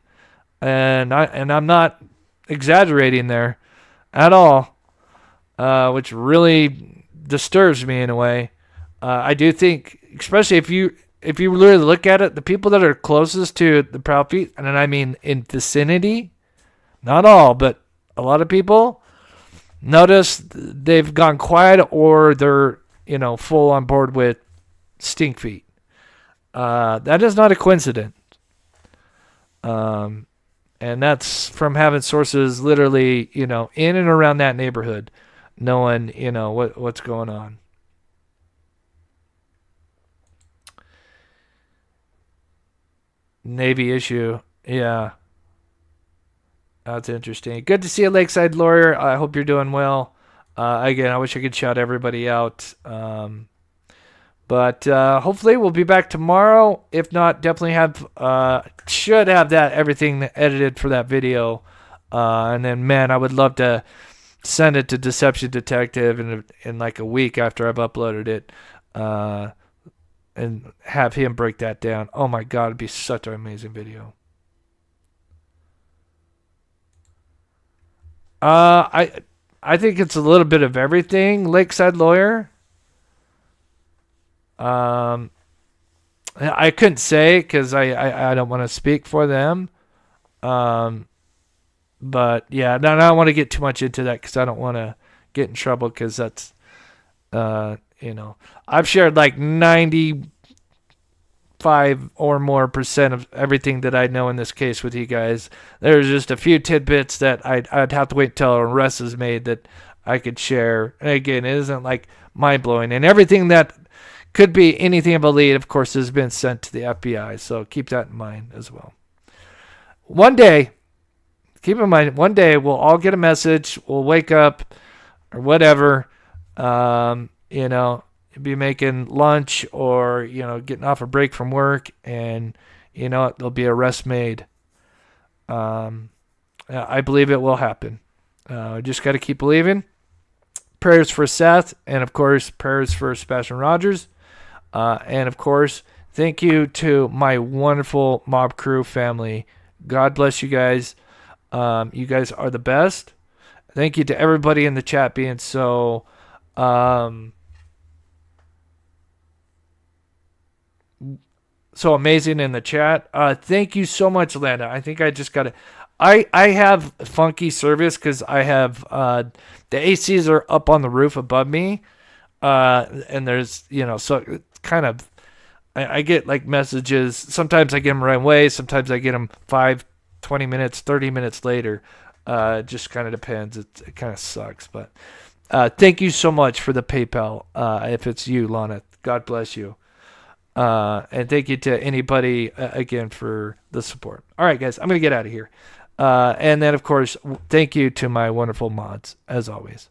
and I'm not exaggerating there at all, which really disturbs me in a way. I do think, especially if you really look at it, the people that are closest to the Proud Feet, and I mean in vicinity, not all, but a lot of people, notice they've gone quiet or they're, full on board with Stink Feet. That is not a coincidence. And that's from having sources literally, in and around that neighborhood, knowing, what's going on. Navy issue. Yeah. That's interesting. Good to see you, Lakeside Lawyer. I hope you're doing well. Again, I wish I could shout everybody out. But hopefully we'll be back tomorrow. If not, definitely should have everything edited for that video. And then, man, I would love to send it to Deception Detective in like a week after I've uploaded it. And have him break that down. Oh my God, it'd be such an amazing video. I think it's a little bit of everything, Lakeside Lawyer. I couldn't say because I don't want to speak for them. But yeah, no, I don't want to get too much into that because I don't want to get in trouble because that's, I've shared like 95 or more % of everything that I know in this case with you guys. There's just a few tidbits that I'd have to wait until an arrest is made that I could share. And again, it isn't like mind-blowing. And everything that could be anything of a lead, of course, has been sent to the FBI. So keep that in mind as well. One day, keep in mind, one day we'll all get a message. We'll wake up or whatever, be making lunch or, getting off a break from work and, there'll be arrest made. I believe it will happen. Just got to keep believing. Prayers for Seth and, of course, prayers for Sebastian Rogers. And, of course, thank you to my wonderful Mob Crew family. God bless you guys. You guys are the best. Thank you to everybody in the chat being so so amazing in the chat. Thank you so much, Lana. I think I just got it. I have funky service because I have the ACs are up on the roof above me, and there's so it's kind of I get like messages. Sometimes I get them right away. Sometimes I get them 5, 20 minutes, 30 minutes later. It just kind of depends. It kind of sucks, but thank you so much for the PayPal. If it's you, Lana, God bless you. And thank you to anybody again for the support. All right, guys, I'm gonna get out of here. And then, of course, thank you to my wonderful mods as always.